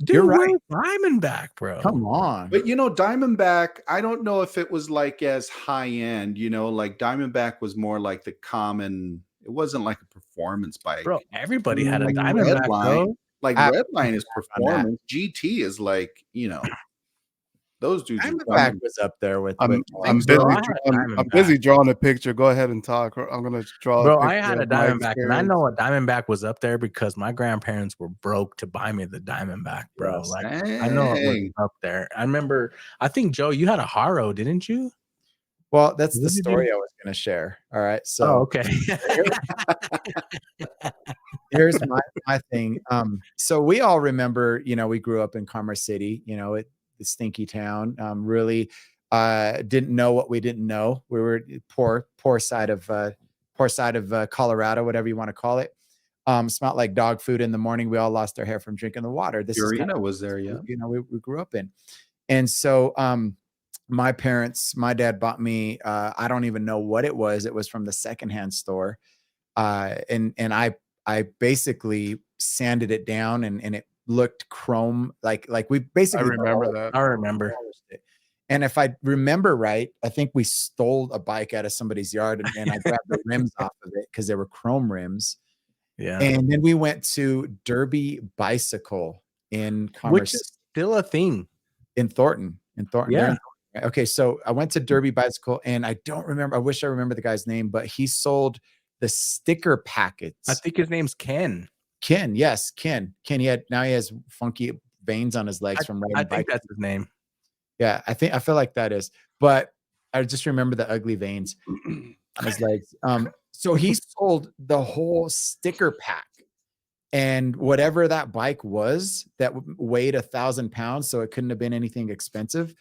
Dude, You're right. Diamondback, bro. Come on. But Diamondback, I don't know if it was like as high end, like Diamondback was more like the common, it wasn't like a performance bike. Bro, everybody had a Like Diamondback, Redline, bro. like Redline is performance. GT is like, those dudes. Diamondback was up there with. I'm busy drawing a picture. Go ahead and talk. I'm gonna draw. Bro, a I had a Diamondback, and I know a Diamondback was up there because my grandparents were broke to buy me the Diamondback, bro. Yes. Like, I know it was up there. I remember. I think Joe, you had a Haro, didn't you? Well, that's the story I was going to share. All right, so okay. Here's my thing. So we all remember, we grew up in Commerce City, the stinky town. Really didn't know what we didn't know. We were poor side of Colorado, whatever you want to call it. Smelled like dog food in the morning. We all lost our hair from drinking the water. This Purina was there, yeah. We grew up in. And so my dad bought me, I don't even know what it was. It was from the secondhand store. And I basically sanded it down and it looked chrome. Like we basically, I remember that. I remember. And if I remember right, I think we stole a bike out of somebody's yard and I grabbed the rims off of it because they were chrome rims. Yeah. And then we went to Derby Bicycle in Commerce, which is still a thing in Thornton. Yeah. Okay, so I went to Derby Bicycle, and I don't remember. I wish I remember the guy's name, but he sold the sticker packets. I think his name's Ken. Ken, yes, Ken. He has funky veins on his legs from riding I think bikes. that's his name. Yeah, I feel like that is. But I just remember the ugly veins on his legs. So he sold the whole sticker pack. And whatever that bike was that weighed 1,000 pounds, so it couldn't have been anything expensive.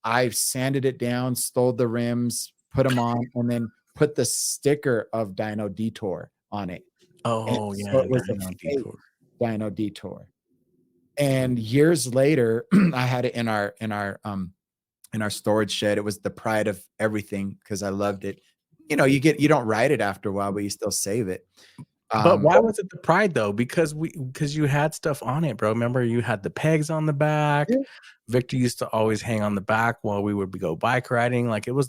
I sanded it down, stole the rims, put them on, and then put the sticker of Dino Detour on it. Oh, and yeah. So it was a fake Dino Detour. And years later, I had it in our storage shed. It was the pride of everything because I loved it. You don't ride it after a while, but you still save it. But why was it the Pride though? Because you had stuff on it, bro. Remember, you had the pegs on the back. Yeah. Victor used to always hang on the back while we would go bike riding. Like it was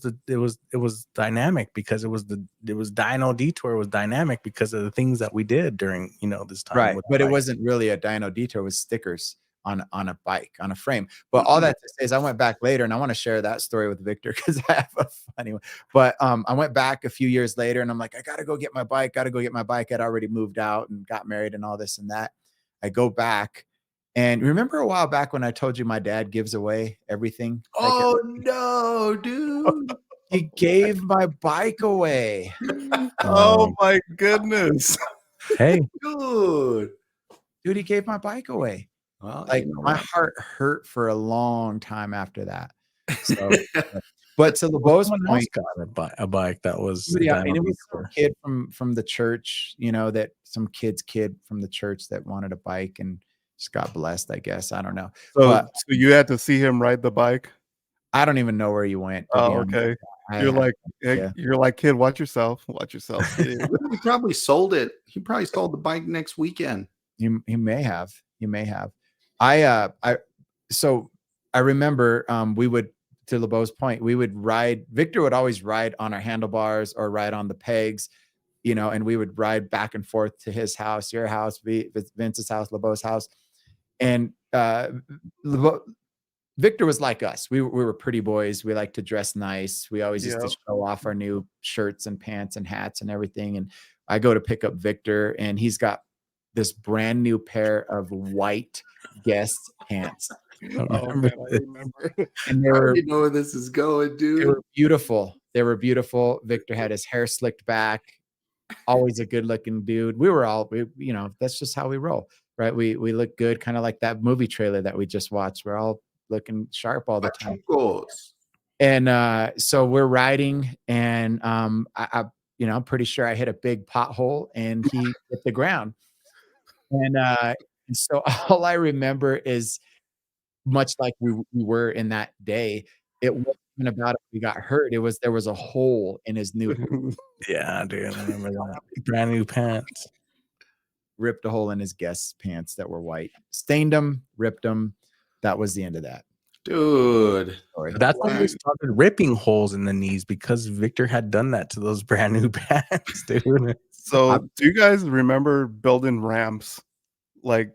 dynamic because it was Dino Detour was dynamic because of the things that we did during this time. Right, but it wasn't really a Dino Detour. It was stickers on a bike, on a frame. But all that to say is I went back later, and I want to share that story with Victor because I have a funny one. But I went back a few years later, and I'm like, I gotta go get my bike. I'd already moved out and got married and all this and that. I go back, and remember a while back when I told you my dad gives away everything? Oh no, dude! He gave my bike away. Oh my goodness! Hey, dude, he gave my bike away. Well, like my heart hurt for a long time after that. So, but to LeBeau's point, got a bike that was. I mean, it was some kid from the church, that some kid from the church that wanted a bike and just got blessed. I guess I don't know. So you had to see him ride the bike. I don't even know where you went. Oh, okay. You're like, kid, watch yourself. Watch yourself. He probably sold it. He probably sold the bike next weekend. He may have. You may have. So I remember we would, to LeBeau's point, we would ride. Victor would always ride on our handlebars or ride on the pegs, and we would ride back and forth to his house, your house, Vince's house, LeBeau's house, and Victor was like us. We were pretty boys. We like to dress nice. We always used to show off our new shirts and pants and hats and everything. And I go to pick up Victor, and he's got this brand new pair of white Guess pants. Oh, man, I remember. And they were, know where this is going, dude. They were beautiful. Victor had his hair slicked back. Always a good looking dude. We were all, that's just how we roll, right? We look good, kind of like that movie trailer that we just watched. We're all looking sharp all the time. And so we're riding, and I'm pretty sure I hit a big pothole, and he hit the ground. And so all I remember is, much like we were in that day, it wasn't even about if we got hurt. There was a hole in his new. Yeah, dude, I remember that. Brand new pants. Ripped a hole in his Guess pants that were white. Stained them, ripped them. That was the end of that. Dude. That's when we started ripping holes in the knees, because Victor had done that to those brand new pants, dude. So do you guys remember building ramps? Like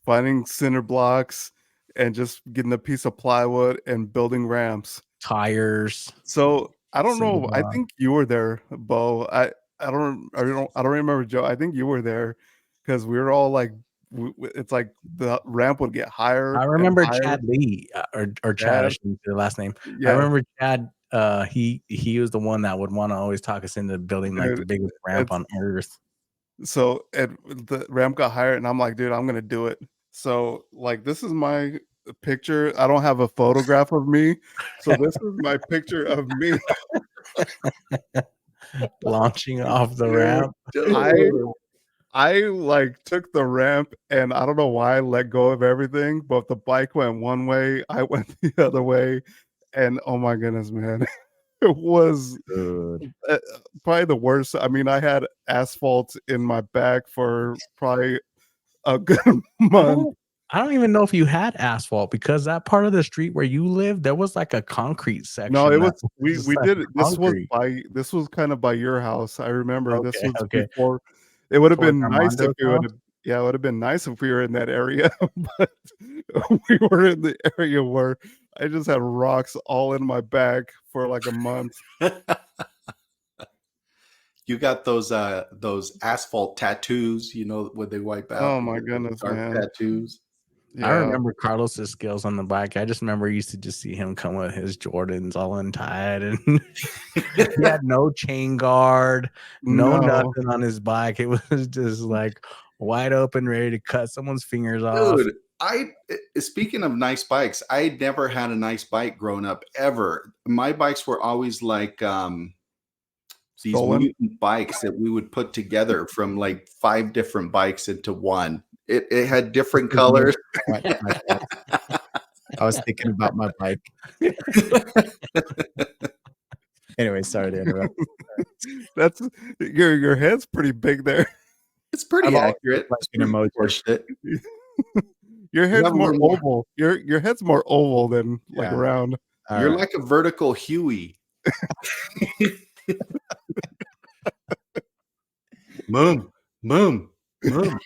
finding cinder blocks and just getting a piece of plywood and building ramps, tires. So I don't know. I think you were there, Bo. I don't remember, Joe. I think you were there because we were all like, it's like the ramp would get higher. I remember Chad Lee or Chad, I shouldn't say the last name. Yeah. I remember Chad. He was the one that would want to always talk us into building like the biggest ramp on earth. So the ramp got higher, and I'm like, dude, I'm gonna do it. So like, this is my picture. I don't have a photograph of me, so this is my picture of me launching off the ramp. I like took the ramp, and I don't know why I let go of everything, but the bike went one way, I went the other way, and oh my goodness, man. It was probably the worst. I mean, I had asphalt in my back for probably a good month. I don't even know if you had asphalt, because that part of the street where you live, there was like a concrete section. No, it was we did it. This was kind of by your house. I remember this was before. It would have been nice if you would have. Yeah, it would have been nice if we were in that area, but we were in the area where I just had rocks all in my back for like a month. You got those asphalt tattoos, when they wipe out. Oh my goodness, man! Tattoos. Yeah. I remember Carlos's skills on the bike. I just remember used to just see him come with his Jordans all untied, and he had no chain guard, no nothing on his bike. It was just like wide open, ready to cut someone's fingers off. Dude, speaking of nice bikes, I never had a nice bike growing up ever. My bikes were always like these mutant bikes that we would put together from like 5 different bikes into one. It had different colors. I was thinking about my bike. Anyway, sorry to interrupt. That's your head's pretty big there. It's pretty I've always accurate. liked It's an pretty emoji. horseshit. Your head's have a more little more- oval. Your head's more oval than like Yeah. round. All You're right. like a vertical Huey. Boom, boom, boom.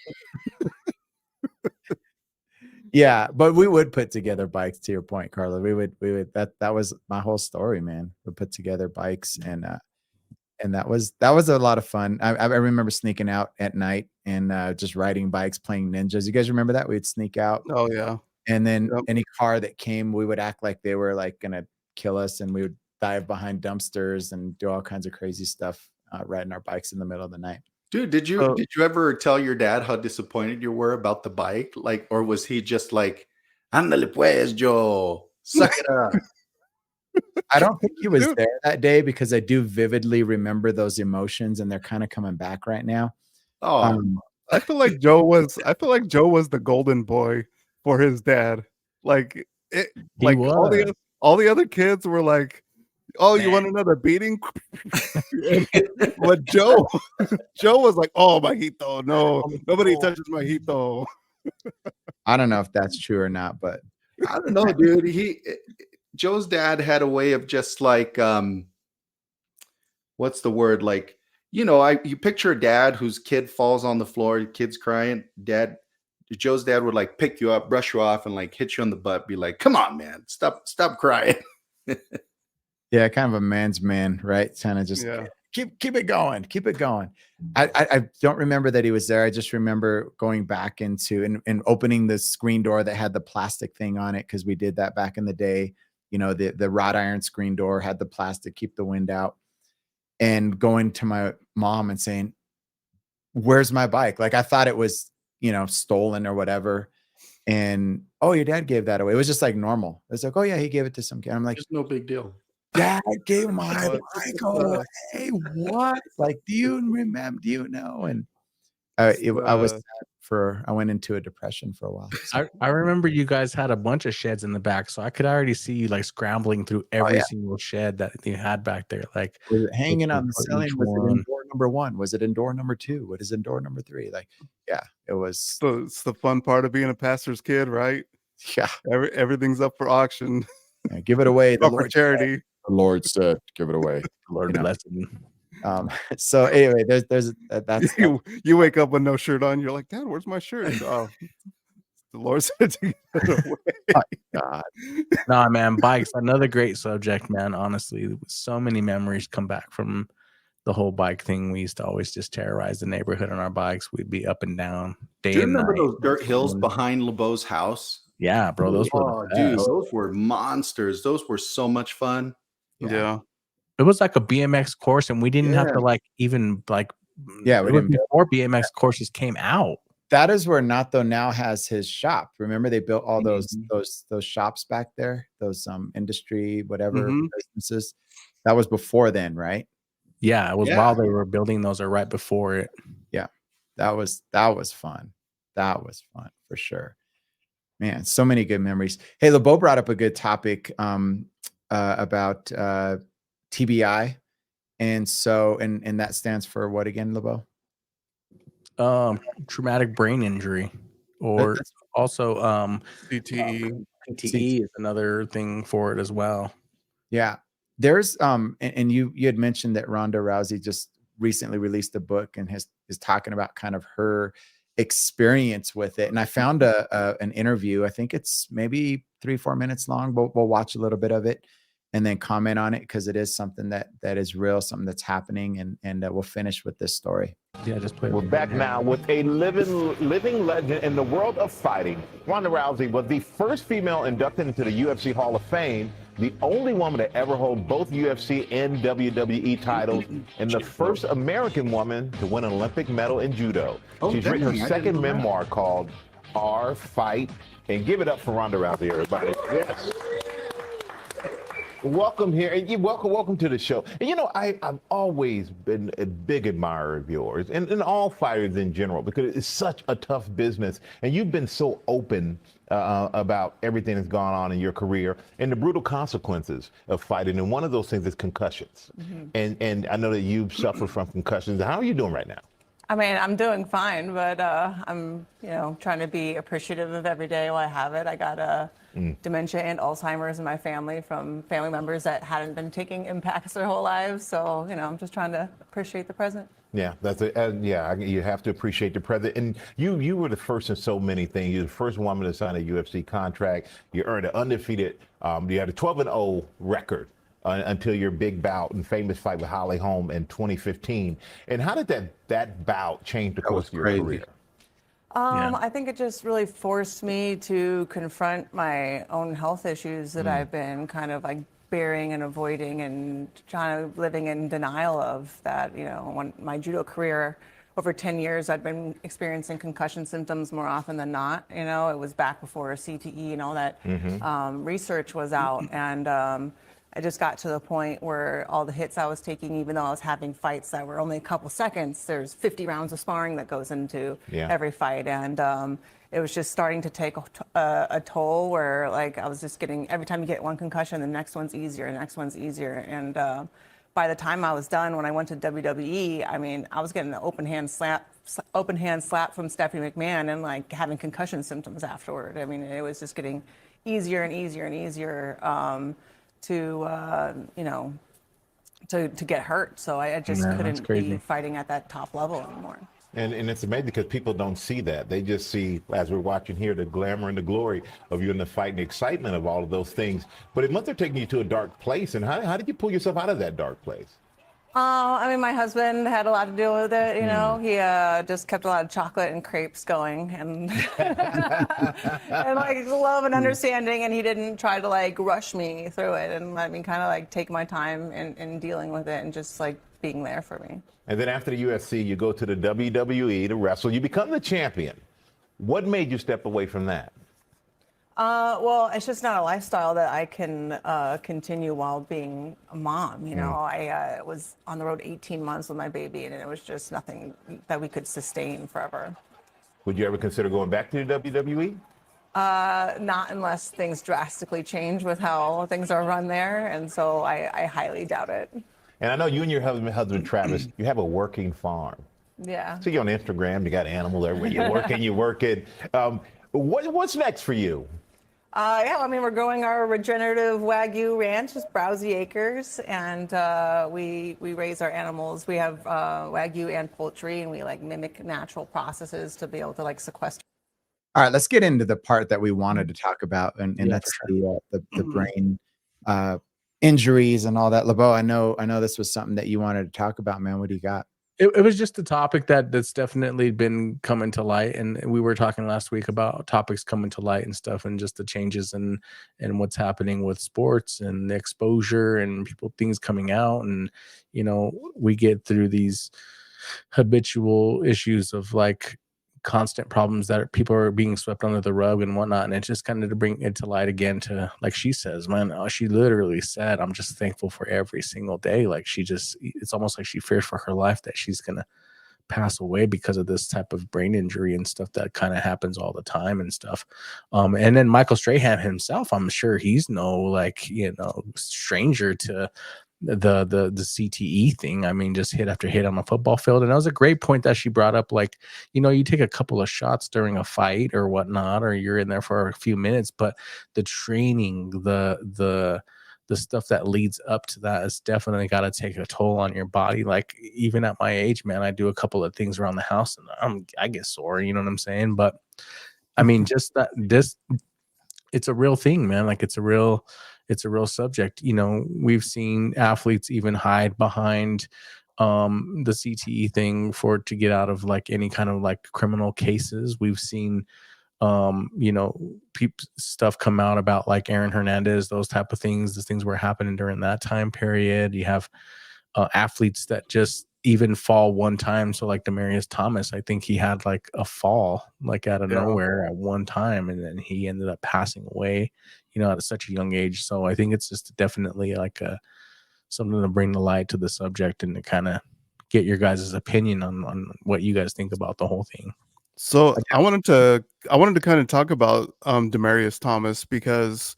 Yeah, but we would put together bikes. To your point, Carla, we would that was my whole story, man. We put together bikes, and that was a lot of fun. I remember sneaking out at night and just riding bikes, playing ninjas. You guys remember that? We'd sneak out, Oh yeah. and then Yep. any car that came, we would act like they were like gonna kill us, and we would dive behind dumpsters and do all kinds of crazy stuff, riding our bikes in the middle of the night. Dude, did you ever tell your dad how disappointed you were about the bike? Like, or was he just like, "Ándale pues, Joe, suck it up"? I don't think he was there that day because I do vividly remember those emotions, and they're kind of coming back right now. Oh, I feel like Joe was the golden boy for his dad. Like it, He like was. all the other kids were like, "Oh, you want another beating?" But Joe was like, "Oh, my hito, no, nobody touches my hito." I don't know if that's true or not, but I don't know, dude. Joe's dad had a way of just like, what's the word? Like, you picture a dad whose kid falls on the floor, your kid's crying. Joe's dad would like pick you up, brush you off, and like hit you on the butt, be like, "Come on, man, stop crying." yeah, kind of a man's man, right? Kind of just Yeah. keep it going, keep it going. I don't remember that he was there. I just remember going back into and opening the screen door that had the plastic thing on it, because we did that back in the day. The wrought iron screen door had the plastic, keep the wind out, and going to my mom and saying, "Where's my bike?" Like I thought it was, stolen or whatever. And oh, your dad gave that away. It was just like normal. It was like, oh yeah, he gave it to some kid. I'm like, It's no big deal. Dad gave my bike away. What? Like, do you remember? Do you know? And I was sad I went into a depression for a while. So. I remember you guys had a bunch of sheds in the back, so I could already see you like scrambling through every single shed that you had back there. Like, was it hanging on the for ceiling? each Was it one. in door number 1? Was it in door number 2? What is in door number 3? Like, yeah, it was. It's the fun part of being a pastor's kid, right? Yeah, everything's up for auction. Yeah, give it away. The Up for Lord charity. said. The Lord said, "Give it away." Lord bless him. So anyway, that's you wake up with no shirt on. You're like, "Dad, where's my shirt?" Oh, the Lord said to give it away. my God. Nah, man, bikes, another great subject, man. Honestly, so many memories come back from the whole bike thing. We used to always just terrorize the neighborhood on our bikes. We'd be up and down day Do you and remember night. those dirt hills behind LeBeau's house? Yeah, bro, those were the dude, best. those were monsters. Those were so much fun. Yeah. It was like a BMX course, and we didn't have to like even like. Yeah, we it was didn't build- before BMX courses came out. That is where Nato now has his shop. Remember, they built all those shops back there, those industry whatever businesses. That was before then, right? Yeah, it was while they were building those, or right before it. Yeah, that was fun. That was fun for sure. Man, so many good memories. Hey, LeBeau brought up a good topic about TBI, and so and that stands for what again, LeBeau? Traumatic brain injury, or also CTE. CTE is another thing for it as well. Yeah, there's and you had mentioned that Ronda Rousey just recently released a book and is talking about kind of her experience with it. And I found an interview. I think it's maybe 3-4 minutes long, but we'll watch a little bit of it and then comment on it, because it is something that is real, something that's happening. And we'll finish with this story. Yeah, just play. We're back now with a living legend in the world of fighting. Ronda Rousey was the first female inducted into the UFC Hall of Fame, the only woman to ever hold both UFC and WWE titles, and the first American woman to win an Olympic medal in judo. She's written her second memoir called Our Fight. And give it up for Ronda Rousey, everybody. Yes. Welcome here, and welcome to the show. And I've always been a big admirer of yours, and all fighters in general, because it's such a tough business, and you've been so open about everything that's gone on in your career and the brutal consequences of fighting. And one of those things is concussions. And I know that you've suffered from concussions. How are you doing right now? I mean, I'm doing fine, but I'm, trying to be appreciative of every day while I have it. I got dementia and Alzheimer's in my family from family members that hadn't been taking impacts their whole lives. So, I'm just trying to appreciate the present. Yeah, that's it. You have to appreciate the present. And you were the first in so many things. You're the first woman to sign a UFC contract. You earned an undefeated. You had a 12-0 record until your big bout and famous fight with Holly Holm in 2015. And how did that bout change the course of your career? I think it just really forced me to confront my own health issues that I've been kind of like bearing and avoiding and living in denial of. That, when my judo career, over 10 years, I'd been experiencing concussion symptoms more often than not. It was back before CTE and all that research was out. And I just got to the point where all the hits I was taking, even though I was having fights that were only a couple seconds, there's 50 rounds of sparring that goes into every fight. And it was just starting to take a toll where, like, I was just getting, every time you get one concussion, the next one's easier, the next one's easier. And by the time I was done, when I went to WWE, I mean, I was getting an open hand slap from Stephanie McMahon and like having concussion symptoms afterward. I mean, it was just getting easier and easier and easier to get hurt. So I just couldn't be fighting at that top level anymore. And it's amazing because people don't see that. They just see, as we're watching here, the glamour and the glory of you in the fight and the excitement of all of those things. But it must have taken you to a dark place. And how did you pull yourself out of that dark place? I mean, my husband had a lot to do with it. He just kept a lot of chocolate and crepes going, and and like love and understanding. And he didn't try to like rush me through it, and let me kind of like take my time in dealing with it, and just like being there for me. And then after the UFC, you go to the WWE to wrestle. You become the champion. What made you step away from that? Well, it's just not a lifestyle that I can continue while being a mom. I was on the road 18 months with my baby, and it was just nothing that we could sustain forever. Would you ever consider going back to the WWE? Not unless things drastically change with how things are run there, and so I highly doubt it. And I know you and your husband Travis, you have a working farm. Yeah. So you're on Instagram, you got animals everywhere. You're working. What's next for you? I mean, we're growing our regenerative Wagyu ranch, just Browsy Acres, and we raise our animals. We have Wagyu and poultry, and we like mimic natural processes to be able to like sequester. All right, let's get into the part that we wanted to talk about, and that's the brain injuries and all that. LeBeau, I know this was something that you wanted to talk about, man. What do you got? It was just a topic that's definitely been coming to light, and we were talking last week about topics coming to light and stuff, and just the changes and what's happening with sports and the exposure and things coming out, and we get through these habitual issues of like constant problems that people are being swept under the rug and whatnot, and it's just kind of to bring it to light again, to like she says, man, she literally said, I'm just thankful for every single day. Like it's almost like she fears for her life that she's gonna pass away because of this type of brain injury and stuff that kind of happens all the time and stuff. And then Michael Strahan himself, I'm sure he's no stranger to the CTE thing. I mean, just hit after hit on the football field. And that was a great point that she brought up. Like, you take a couple of shots during a fight or whatnot, or you're in there for a few minutes, but the training, the stuff that leads up to that is definitely got to take a toll on your body. Like, even at my age, man, I do a couple of things around the house and I get sore, you know what I'm saying? But I mean, just it's a real thing, man. Like, it's a real subject. We've seen athletes even hide behind the CTE thing to get out of like any kind of like criminal cases. We've seen stuff come out about like Aaron Hernandez, those type of things. The things were happening during that time period. You have athletes that just even fall one time. So like Demaryius Thomas, I think he had like a fall like out of nowhere at one time, and then he ended up passing away, at such a young age. So I think it's just definitely like something to bring the light to the subject and to kind of get your guys' opinion on what you guys think about the whole thing. So I wanted to kind of talk about Demaryius Thomas, because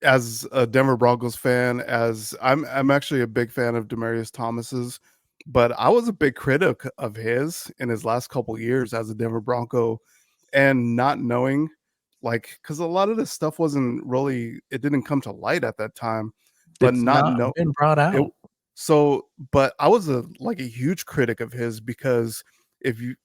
as a Denver Broncos fan, as I'm actually a big fan of Demaryius Thomas's, but I was a big critic of his in his last couple years as a Denver Bronco, and not knowing, like, because a lot of this stuff wasn't really, it didn't come to light at that time, but It's not not know been brought it. out. So, but I was a huge critic of his, because if you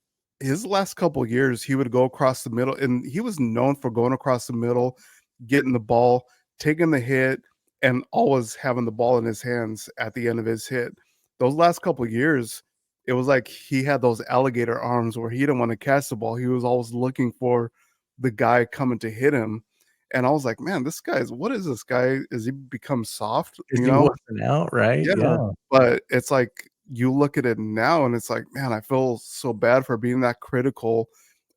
his last couple years, he would go across the middle, and he was known for going across the middle, getting the ball, taking the hit, and always having the ball in his hands at the end of his hit. Those last couple years, it was like he had those alligator arms where he didn't want to catch the ball. He was always looking for the guy coming to hit him. And I was like, man, what is this guy? Is he become soft? Because he wasn't out, right? Yeah. But it's like you look at it now and it's like, man, I feel so bad for being that critical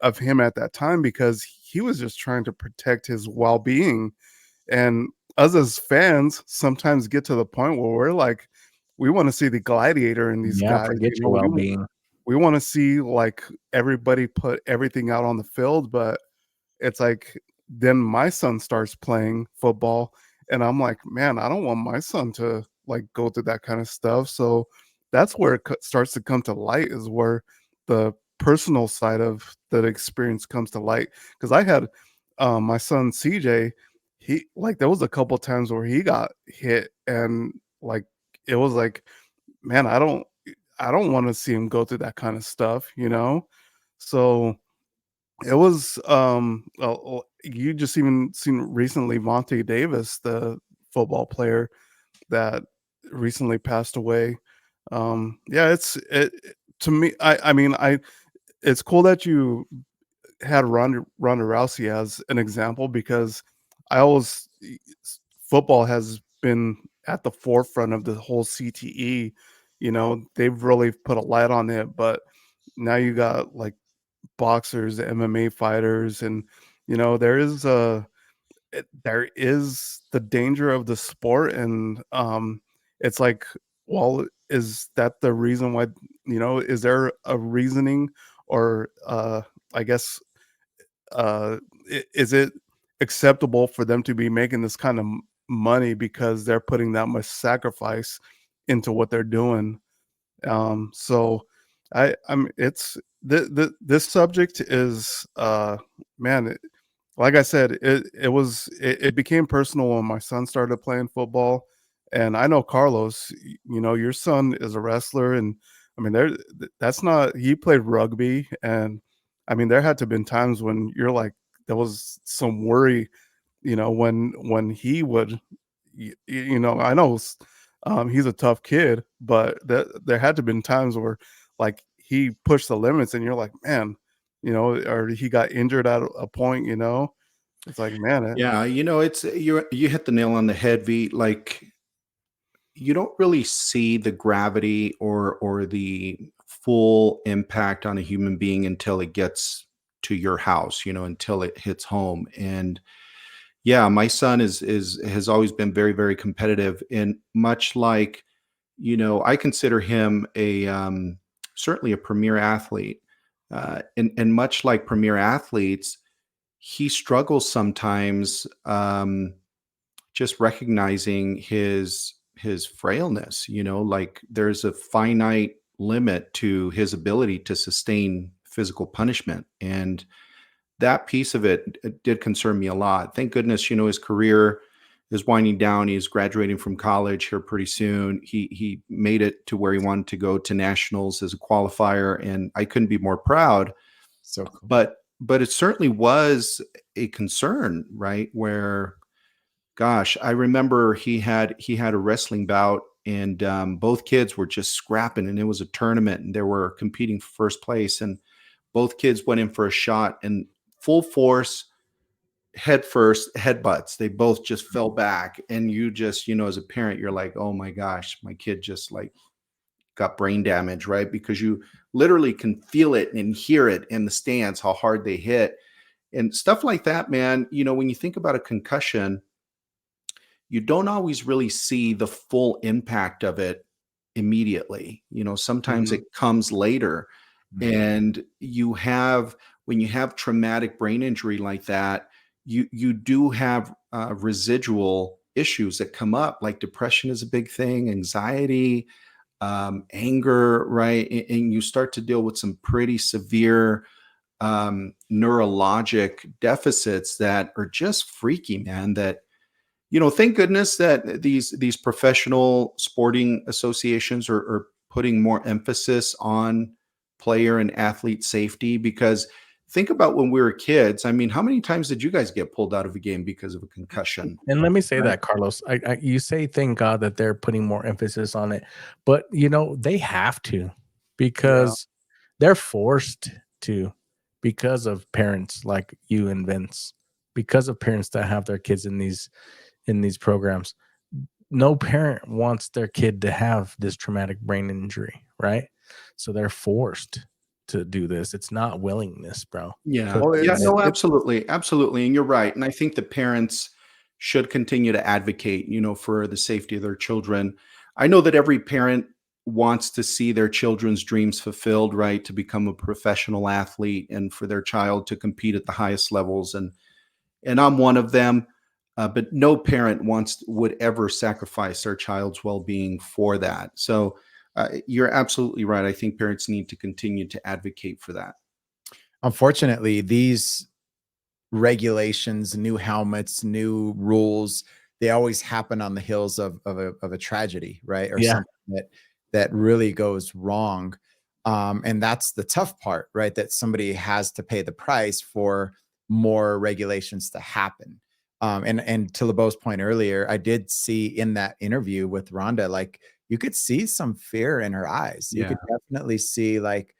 of him at that time, because he was just trying to protect his well-being. And us as fans sometimes get to the point where we're like, we want to see the gladiator in these Yeah, guys. forget your well-being. We want to see, like, everybody put everything out on the field, but it's like then my son starts playing football, and I'm like, man, I don't want my son to, like, go through that kind of stuff. So that's where it starts to come to light, is where the personal side of the experience comes to light. Because I had my son CJ, he, like, there was a couple times where he got hit, and, like, it was like, man, I don't want to see him go through that kind of stuff, you know? So it was you just even seen recently Vontae Davis, the football player that recently passed away. Yeah, to me, I mean, it's cool that you had Ronda Rousey as an example, because I always football has been at the forefront of the whole CTE. You know, they've really put a light on it, but now you got, like, boxers, MMA fighters, and there is the danger of the sport, and it's like, well, is that the reason why, is there a reasoning, or I guess is it acceptable for them to be making this kind of money because they're putting that much sacrifice into what they're doing? So I'm it's this subject is man, like I said, it became personal when my son started playing football. And I know Carlos, your son is a wrestler, and I mean, that's not, he played rugby, and I mean, there had to have been times when you're like, there was some worry, when he would, I know he's a tough kid, but there had to have been times where, like, he pushed the limits, and you're like, man, or he got injured at a point, it's like, man, Yeah, it's you hit the nail on the head, V. Like, you don't really see the gravity or the full impact on a human being until it gets to your house, until it hits home. And yeah, my son has always been very, very competitive, and much like, I consider him a certainly a premier athlete, and much like premier athletes, he struggles sometimes, just recognizing his frailness. Like, there's a finite limit to his ability to sustain physical punishment, and that piece of it did concern me a lot. Thank goodness, his career is winding down. He's graduating from college here pretty soon. He made it to where he wanted to go to nationals as a qualifier, and I couldn't be more proud. So cool. But it certainly was a concern, right? Where, gosh, I remember he had a wrestling bout, and both kids were just scrapping, and it was a tournament, and they were competing for first place, and both kids went in for a shot, and full force, head first, headbutts. They both just fell back, and you just, as a parent, you're like, oh my gosh, my kid just, like, got brain damage, right? Because you literally can feel it and hear it in the stands, how hard they hit and stuff like that, man. When you think about a concussion, you don't always really see the full impact of it immediately. Sometimes Mhm. it comes later. And when you have traumatic brain injury like that, you do have residual issues that come up, like depression is a big thing, anxiety, anger, right? And you start to deal with some pretty severe neurologic deficits that are just freaky, man. That, thank goodness that these professional sporting associations are putting more emphasis on player and athlete safety, because think about when we were kids. I mean, how many times did you guys get pulled out of a game because of a concussion? And let me say Right. that, Carlos, you say thank God that they're putting more emphasis on it, but they have to, because they're forced to, because of parents like you and Vince, because of parents that have their kids in these programs. No parent wants their kid to have this traumatic brain injury, right? So they're forced to do this. It's not willingness, bro. Yeah. Well, Yeah, it's no, absolutely. Absolutely. And you're right. And I think the parents should continue to advocate, for the safety of their children. I know that every parent wants to see their children's dreams fulfilled, right? To become a professional athlete and for their child to compete at the highest levels. And I'm one of them. But no parent would ever sacrifice their child's well-being for that. So you're absolutely right. I think parents need to continue to advocate for that. Unfortunately, these regulations, new helmets, new rules, they always happen on the heels of a tragedy, right? Or Yeah. something that really goes wrong. And that's the tough part, right? That somebody has to pay the price for more regulations to happen. And to LeBeau's point earlier, I did see in that interview with Rhonda, like you could see some fear in her eyes. You could definitely see like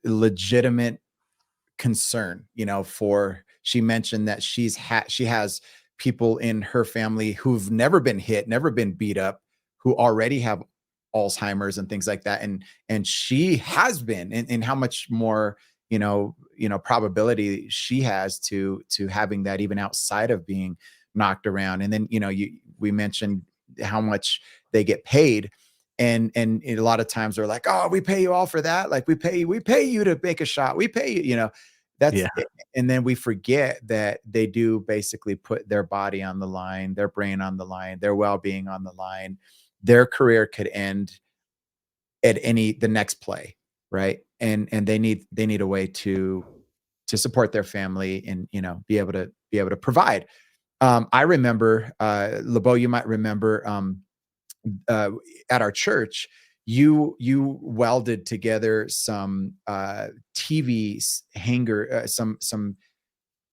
legitimate concern, for she mentioned that she has people in her family who've never been hit, never been beat up, who already have Alzheimer's and things like that. And she has been, and how much more, probability she has to having that even outside of being knocked around. And then, we mentioned how much they get paid. And a lot of times they're like, oh, we pay you all for that. Like we pay you to make a shot. We pay you, that's Yeah. and then we forget that they do basically put their body on the line, their brain on the line, their well-being on the line. Their career could end at the next play, right? And they need a way to support their family and be able to provide. I remember LeBeau, you might remember at our church, you welded together some TV some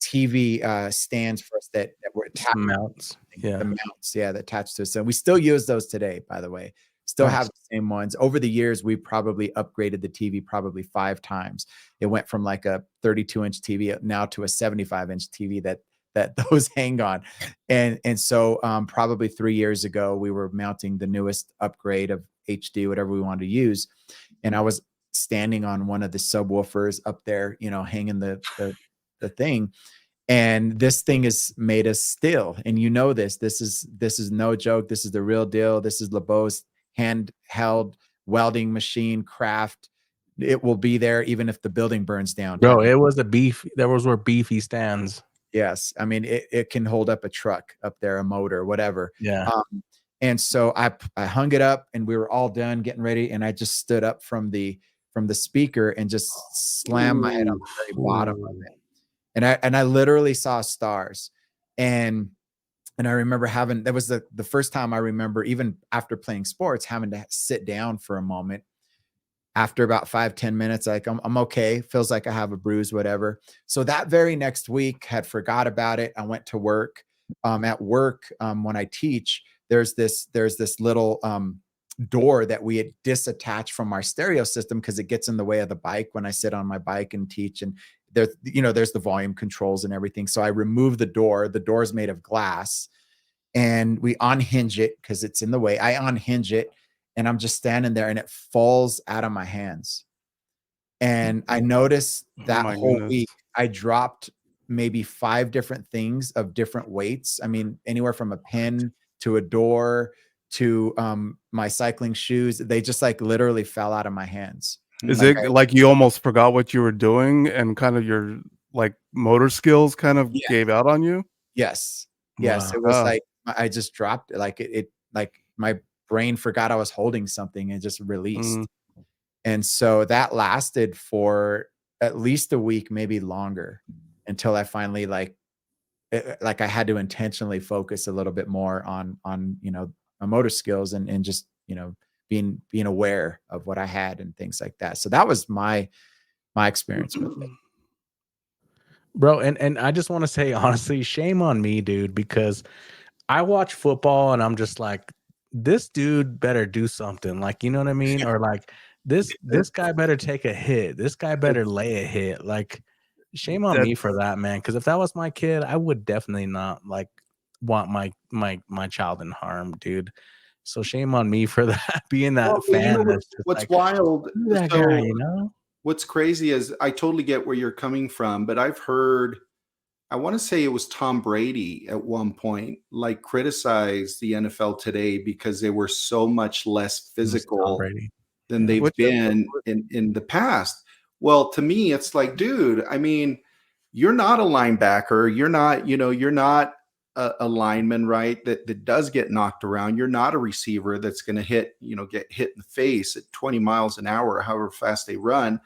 TV stands for us that were attached. Some mounts. Yeah. The mounts, that attached to us. And we still use those today, by the way. Still have the same ones. Over the years, we probably upgraded the TV probably 5 times. It went from like a 32-inch TV now to a 75-inch TV that those hang on. And so probably 3 years ago, we were mounting the newest upgrade of HD, whatever we wanted to use. And I was standing on one of the subwoofers up there, hanging the thing. And this thing is made of steel. And this is no joke. This is the real deal. This is LeBeau's handheld welding machine craft. It will be there even if the building burns down. Bro, it was were beefy stands. Yes. I mean, it can hold up a truck up there, a motor, whatever. Yeah. And so I hung it up and we were all done getting ready. And I just stood up from the speaker and just slammed my head on the very bottom of it. And I literally saw stars. And I remember that was the first time I remember, even after playing sports, having to sit down for a moment. After about 5-10 minutes, like I'm okay. Feels like I have a bruise, whatever. So that very next week, had forgot about it. I went to work. At work, when I teach, there's this little door that we had disattached from our stereo system because it gets in the way of the bike when I sit on my bike and teach. And there's the volume controls and everything. So I removed the door. The door is made of glass, and we unhinge it because it's in the way. I unhinge it. And I'm just standing there and it falls out of my hands. And I noticed that whole week I dropped maybe 5 different things of different weights. I mean, anywhere from a pin to a door to my cycling shoes. They just like literally fell out of my hands. Is it like you almost forgot what you were doing and kind of your like motor skills kind of gave out on you? Yes. Yes. It was like I just dropped it. Like it like my brain forgot I was holding something and just released. And so that lasted for at least a week, maybe longer, until I finally like I had to intentionally focus a little bit more on my motor skills and just being aware of what I had and things like that. So that was my experience with it. Bro, and I just want to say honestly, shame on me, dude, because I watch football and I'm just like, this dude better do something. Like, you know what I mean? Or like this guy better take a hit. This guy better lay a hit. Like, shame on me for that, man. Because if that was my kid, I would definitely not like want my child in harm, dude. So shame on me for that, being that fan. What's wild? That guy, you know? What's crazy is I totally get where you're coming from, but I've heard, I want to say it was Tom Brady at one point, like criticize the NFL today because they were so much less physical than they've been in the past. Well, to me, it's like, dude, I mean, you're not a linebacker. You're not, you're not a lineman, right? That does get knocked around. You're not a receiver that's going to get hit in the face at 20 miles an hour, however fast they run.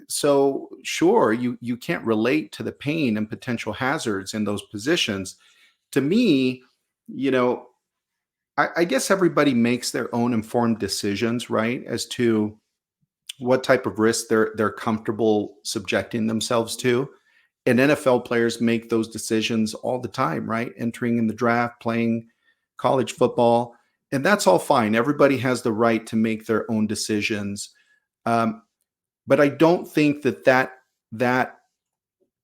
So sure, you can't relate to the pain and potential hazards in those positions. To me, I guess everybody makes their own informed decisions, right, as to what type of risk they're comfortable subjecting themselves to. And NFL players make those decisions all the time, right? Entering in the draft, playing college football, and that's all fine. Everybody has the right to make their own decisions. But I don't think that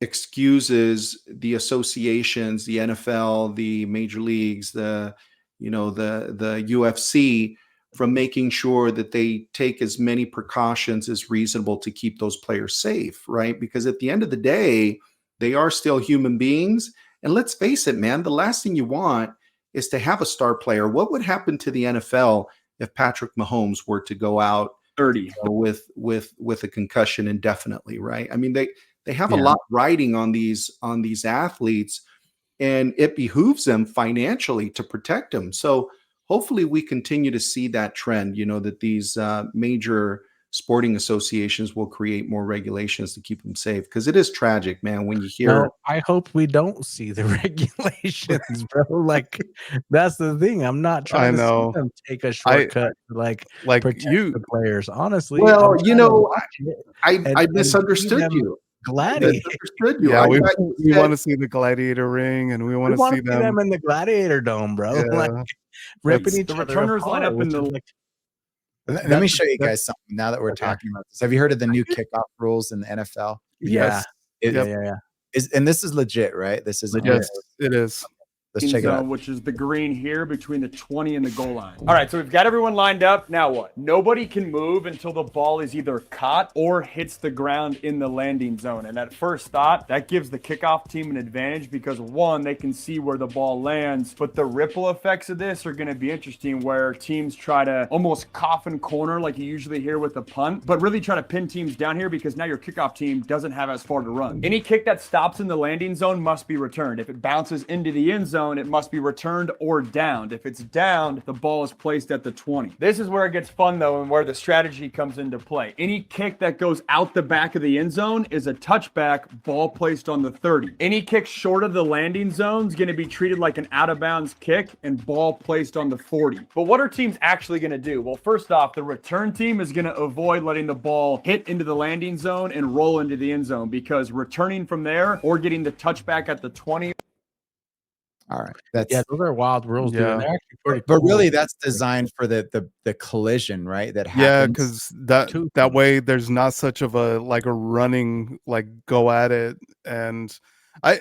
excuses the associations, the NFL, the major leagues, the UFC from making sure that they take as many precautions as reasonable to keep those players safe, right? Because at the end of the day, they are still human beings. And let's face it, man, the last thing you want is to have a star player. What would happen to the NFL if Patrick Mahomes were to go out 30 with a concussion indefinitely, right? I mean, they have a lot riding on these athletes, and it behooves them financially to protect them. So hopefully we continue to see that trend, that these major sporting associations will create more regulations to keep them safe, because it is tragic, man, when you hear. No, I hope we don't see the regulations, bro. Like, that's the thing. I'm not trying to see them take a shortcut to like protect the players. Honestly, well, I misunderstood you. Gladiator. Yeah, we want to see the gladiator ring, and we want to see them in the gladiator dome, bro. Yeah. Like ripping each the other returners line apart, up in the. like, let me show you guys something now that we're talking about this. Have you heard of the new kickoff rules in the NFL? Yeah. Yeah. And this is legit, right? This is legit. It is. Let's check it out. Which is the green here between the 20 and the goal line. All right, so we've got everyone lined up. Now what? Nobody can move until the ball is either caught or hits the ground in the landing zone. And at first thought, that gives the kickoff team an advantage because, one, they can see where the ball lands. But the ripple effects of this are going to be interesting, where teams try to almost coffin corner like you usually hear with a punt, but really try to pin teams down here because now your kickoff team doesn't have as far to run. Any kick that stops in the landing zone must be returned. If it bounces into the end zone, it must be returned or downed. If it's downed, the ball is placed at the 20. This is where it gets fun, though, and where the strategy comes into play. Any kick that goes out the back of the end zone is a touchback, ball placed on the 30. Any kick short of the landing zone is going to be treated like an out-of-bounds kick and ball placed on the 40. But what are teams actually going to do? Well, first off, the return team is going to avoid letting the ball hit into the landing zone and roll into the end zone, because returning from there or getting the touchback at the 20. All right. That's those are wild rules, dude. And they're actually pretty but cool. really that's designed for the collision, right? That happens. Yeah, because that way there's not such of a running go at it. And I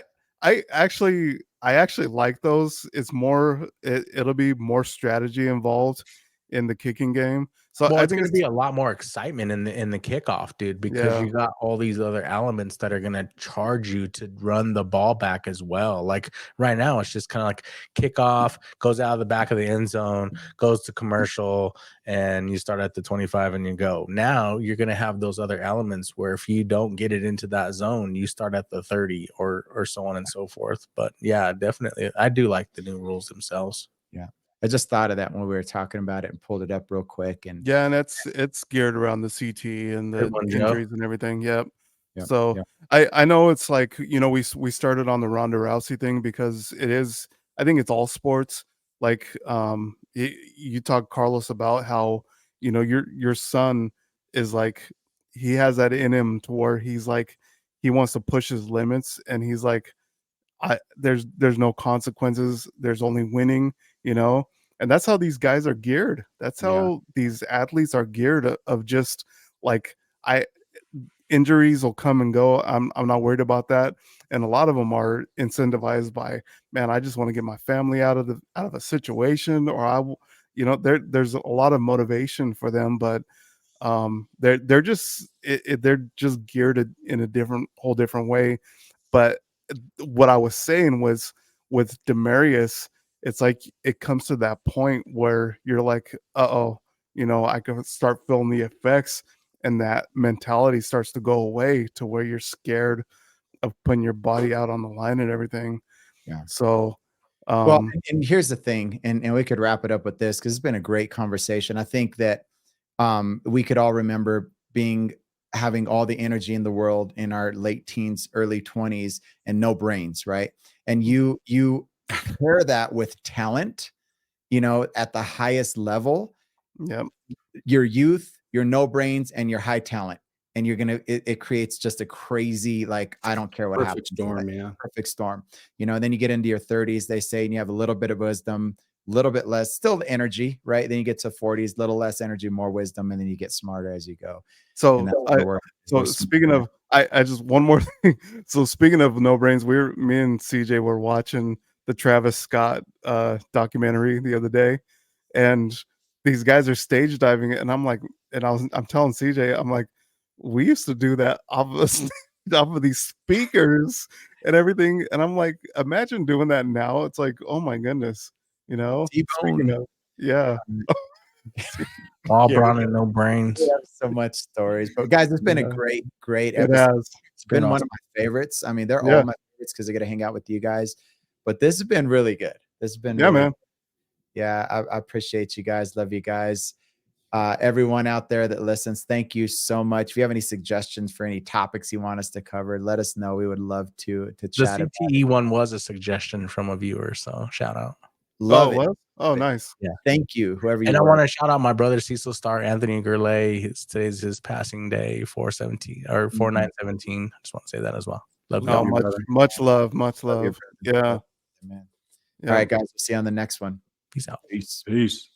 actually like those. It's more it'll be more strategy involved in the kicking game. So Well, I it's think going to be a lot more excitement in the kickoff, dude, because you got all these other elements that are going to charge you to run the ball back as well. Like right now, it's just kind of like kickoff, goes out of the back of the end zone, goes to commercial, and you start at the 25 and you go. Now you're going to have those other elements where if you don't get it into that zone, you start at the 30 or so on and so forth. But yeah, definitely. I do like the new rules themselves. Yeah. I just thought of that when we were talking about it and pulled it up real quick. And Yeah, and it's geared around the CT and the Good one, Joe. injuries and everything. Yep. Yep, So yep. I know it's like, you know, we started on the Ronda Rousey thing because it is, I think it's all sports. Like you talk, Carlos, about how, you know, your son is like, he has that in him to where he's like, he wants to push his limits, and he's like, there's no consequences, there's only winning, you know. And that's how these guys are geared. That's how these athletes are geared, of just like, injuries will come and go. I'm not worried about that. And a lot of them are incentivized by, man, I just want to get my family out of a situation, or you know, there's a lot of motivation for them, but they're just they're just geared in a whole different way. But what I was saying was, with Demarius, it's like it comes to that point where you're like, uh-oh, you know, I can start feeling the effects, and that mentality starts to go away to where you're scared of putting your body out on the line and everything. Yeah. So well, and here's the thing, and we could wrap it up with this because it's been a great conversation. I think that we could all remember having all the energy in the world in our late teens, early 20s, and no brains, right? And you pair that with talent, you know, at the highest level. Yep. Your youth, your no brains, and your high talent. And it creates just a crazy, like, I don't care what happens. Storm, yeah. Perfect storm. You know, and then you get into your 30s, they say, and you have a little bit of wisdom, a little bit less, still the energy, right? Then you get to 40s, little less energy, more wisdom, and then you get smarter as you go. So speaking of, I just, one more thing. So speaking of no brains, me and CJ were watching the Travis Scott documentary the other day, and these guys are stage diving, and I'm like, I'm telling CJ, I'm like, we used to do that off of these speakers and everything, and I'm like, imagine doing that now. It's like, oh my goodness, you know. Speaking of, yeah. All brought in no brains. We have so much stories, but guys, it's been a great It episode. has. It's been Been one of awesome. my favorites. I mean, they're all my favorites because I get to hang out with you guys. But this has been really good. This has been man. Yeah, I appreciate you guys. Love you guys. Everyone out there that listens, thank you so much. If you have any suggestions for any topics you want us to cover, let us know. We would love to chat about The CTE one was a suggestion from a viewer, so shout out. Love it. Oh, nice. Yeah. Thank you, whoever you And are. I want to shout out my brother Cecil Star, Anthony Gurley. Today's his passing day, 4/17 or 4/9/17. I just want to say that as well. Love you, much love. Yeah. Man. All right, guys. We'll see you on the next one. Peace out. Peace.